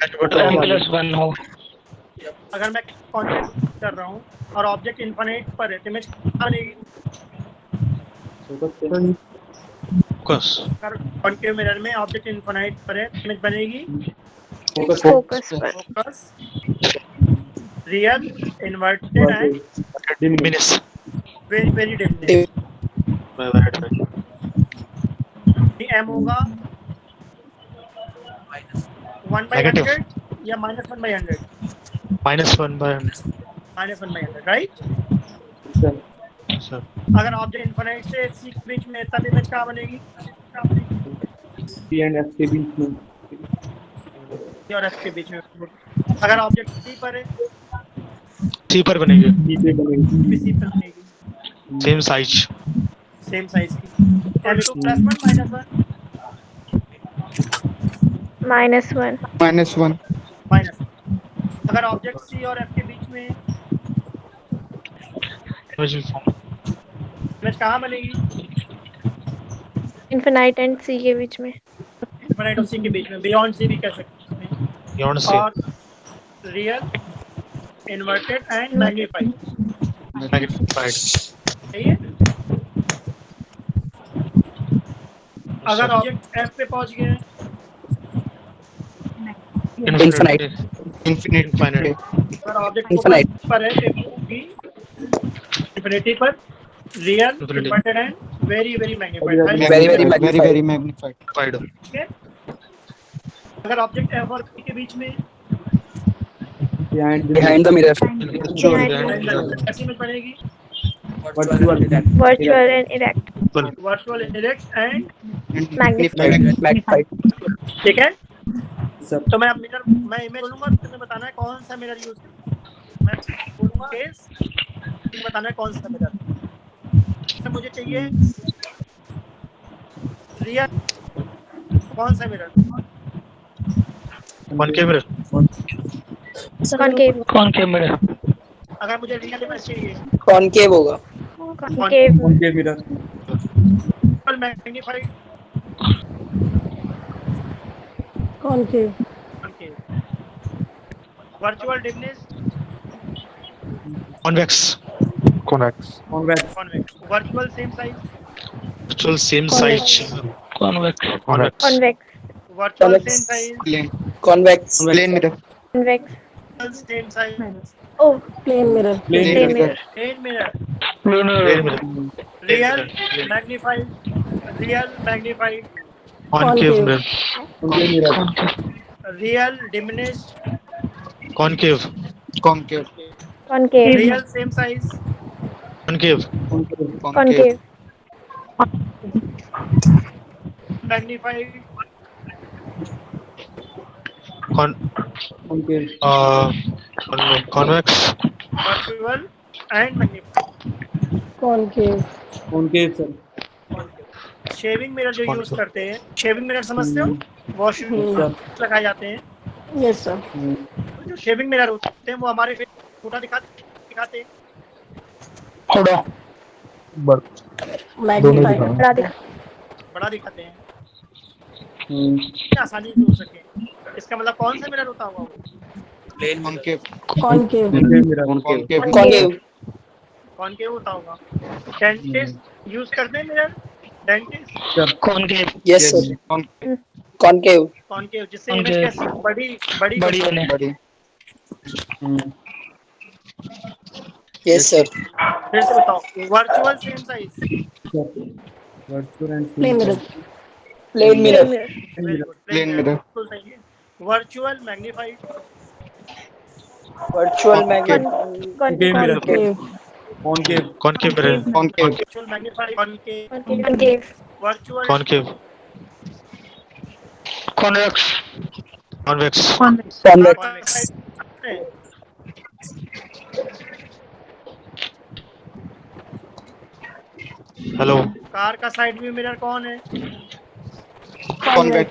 M+1 हो. अगर मैं कॉन्वेक्स कर रहा हूँ और ऑब्जेक्ट इनफिनिट पर है तो इमेज कहाँ बनेगी? Focus. अगर कॉनकेव मिरर में ऑब्जेक्ट इनफिनिट पर है इमेज बनेगी Focus पर। Focus real inverted and Minus. Very very different. Right. M होगा 1/100 या -1/100? -1/100. -1/100 राइट। Sir. अगर ऑब्जेक्ट इनफिनिट से सी के बीच में तब इमेज कहाँ बनेगी? सी एंड एफ के बीच में। सी और एफ के बीच में। अगर ऑब्जेक्ट सी पर है T पर बनेगी. सी पे बनेगी। भी सी पर बनेगी Same size. सेम साइज की। m2 +1 -1। -1. माइनस। अगर ऑब्जेक्ट सी और एफ के बीच में Image will form. इमेज कहाँ बनेगी? इनफिनाइट एंड सी के बीच में। इनफिनिट और सी के बीच में, बियॉन्ड सी भी कह सकते हैं। Beyond C. और real inverted and magnified. Magnified. सही है। अगर ऑब्जेक्ट एफ पे पहुंच गए Infinite. Infinite. अगर ऑब्जेक्ट पर है इंफिनिटी पर real inverted and very very magnified. Very magnified. ठीक है। अगर ऑब्जेक्ट एफ और पी के बीच में बिहाइंड द मिरर। कैसी इमेज बनेगी? Virtual and erect. Virtual direct and Magnified. ठीक है। तो मैं अब मैं इमेज बोलूंगा तो तुम्हें बताना है कौन सा मिरर यूज करना है। मैं बोलूंगा केस, तुम्हें बताना है कौन सा मिरर। तो मुझे चाहिए रियल कौन सा mirror? Concave mirror. Concave. mirror. अगर मुझे रियल इमेज चाहिए Concave होगा. Concave. Concave mirror. Magnified concave. Virtual diminished Convex. Convex. Convex. Virtual same size Virtual same size. Convex. Convex. Virtual same size Plane. Convex. Plane mirror. Convex. Same size Oh, plane mirror. plane mirror. Plane mirror Plane mirror. Real magnified Concave mirror. Real diminished Concave. Concave. Concave. Real same size Concave. Concave. Magnified Concave. Convex. Virtual and magnified. Concave Concave sir. Shaving mirror जो use करते हैं, shaving mirror समझते हो, washroom Sir. लगाए जाते हैं। Yes sir तो जो शेविंग मिरर होते हैं वो हमारे फेस छोटा दिखाते हैं, थोड़ा मैग्नीफाइड बड़ा दिखाते हैं, Hmm. आसानी से हो सके। इसका मतलब कौन सा मिरर होता होगा वो? Concave. Concave Concave. Concave. Concave होता होगा। डेंटिस्ट यूज करते हैं mirror, dentist Yes, sir. Concave. Concave, जिससे इमेज कैसी बड़ी बड़ी. Yes, sir. फिर से बताओ। Virtual same size, Virtual and plane mirror Plane mirror. Very good, Plane mirror. बिल्कुल सही है। Virtual magnified, Virtual magnet. Concave mirror. Concave Concave. Concave mirror. Concave. Virtual magnified, concave, concave virtual Concave. Convex. Convex. Hello. Car का side view mirror कौन है? Convex.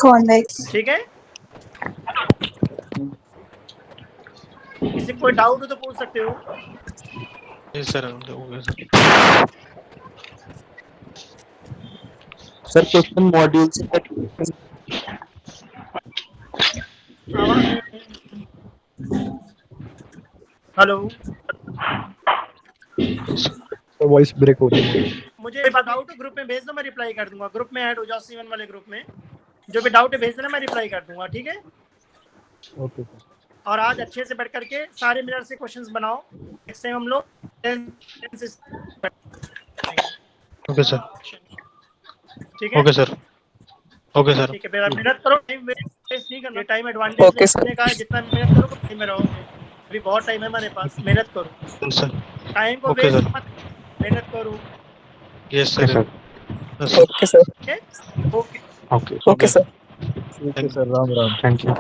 Convex ठीक है, किसी को कोई डाउट हो तो पूछ सकते हो। Yes, sir. Okay, sir. Sir question module से हेलो, वॉइस ब्रेक हो रही है। मुझे बताओ तो ग्रुप में भेज दो, मैं रिप्लाई कर दूंगा। ग्रुप में ऐड हो जाओ, C1 वाले ग्रुप में। जो भी डाउट है भेज देना, मैं रिप्लाई कर दूंगा, ठीक है। ओके और आज अच्छे से बैठ करके सारे मिरर से क्वेश्चंस बनाओ। नेक्स्ट टाइम हम लोग Okay, sir. ठीक है, Okay, sir. Okay, sir. ठीक है। फिर आप मेहनत करो, टाइम वेस्ट नहीं करना। टाइम एडवांटेज लेने का है, जितना मेहनत करो टाइम में रहोगे। अभी बहुत टाइम है हमारे पास, मेहनत करो, Yes, sir. टाइम को Okay, वेस्ट sir. मत, मेहनत करो। Yes, sir. sir. Yes, sir. Okay, sir. Okay, okay Okay, sir. Okay sir Ram Ram thank you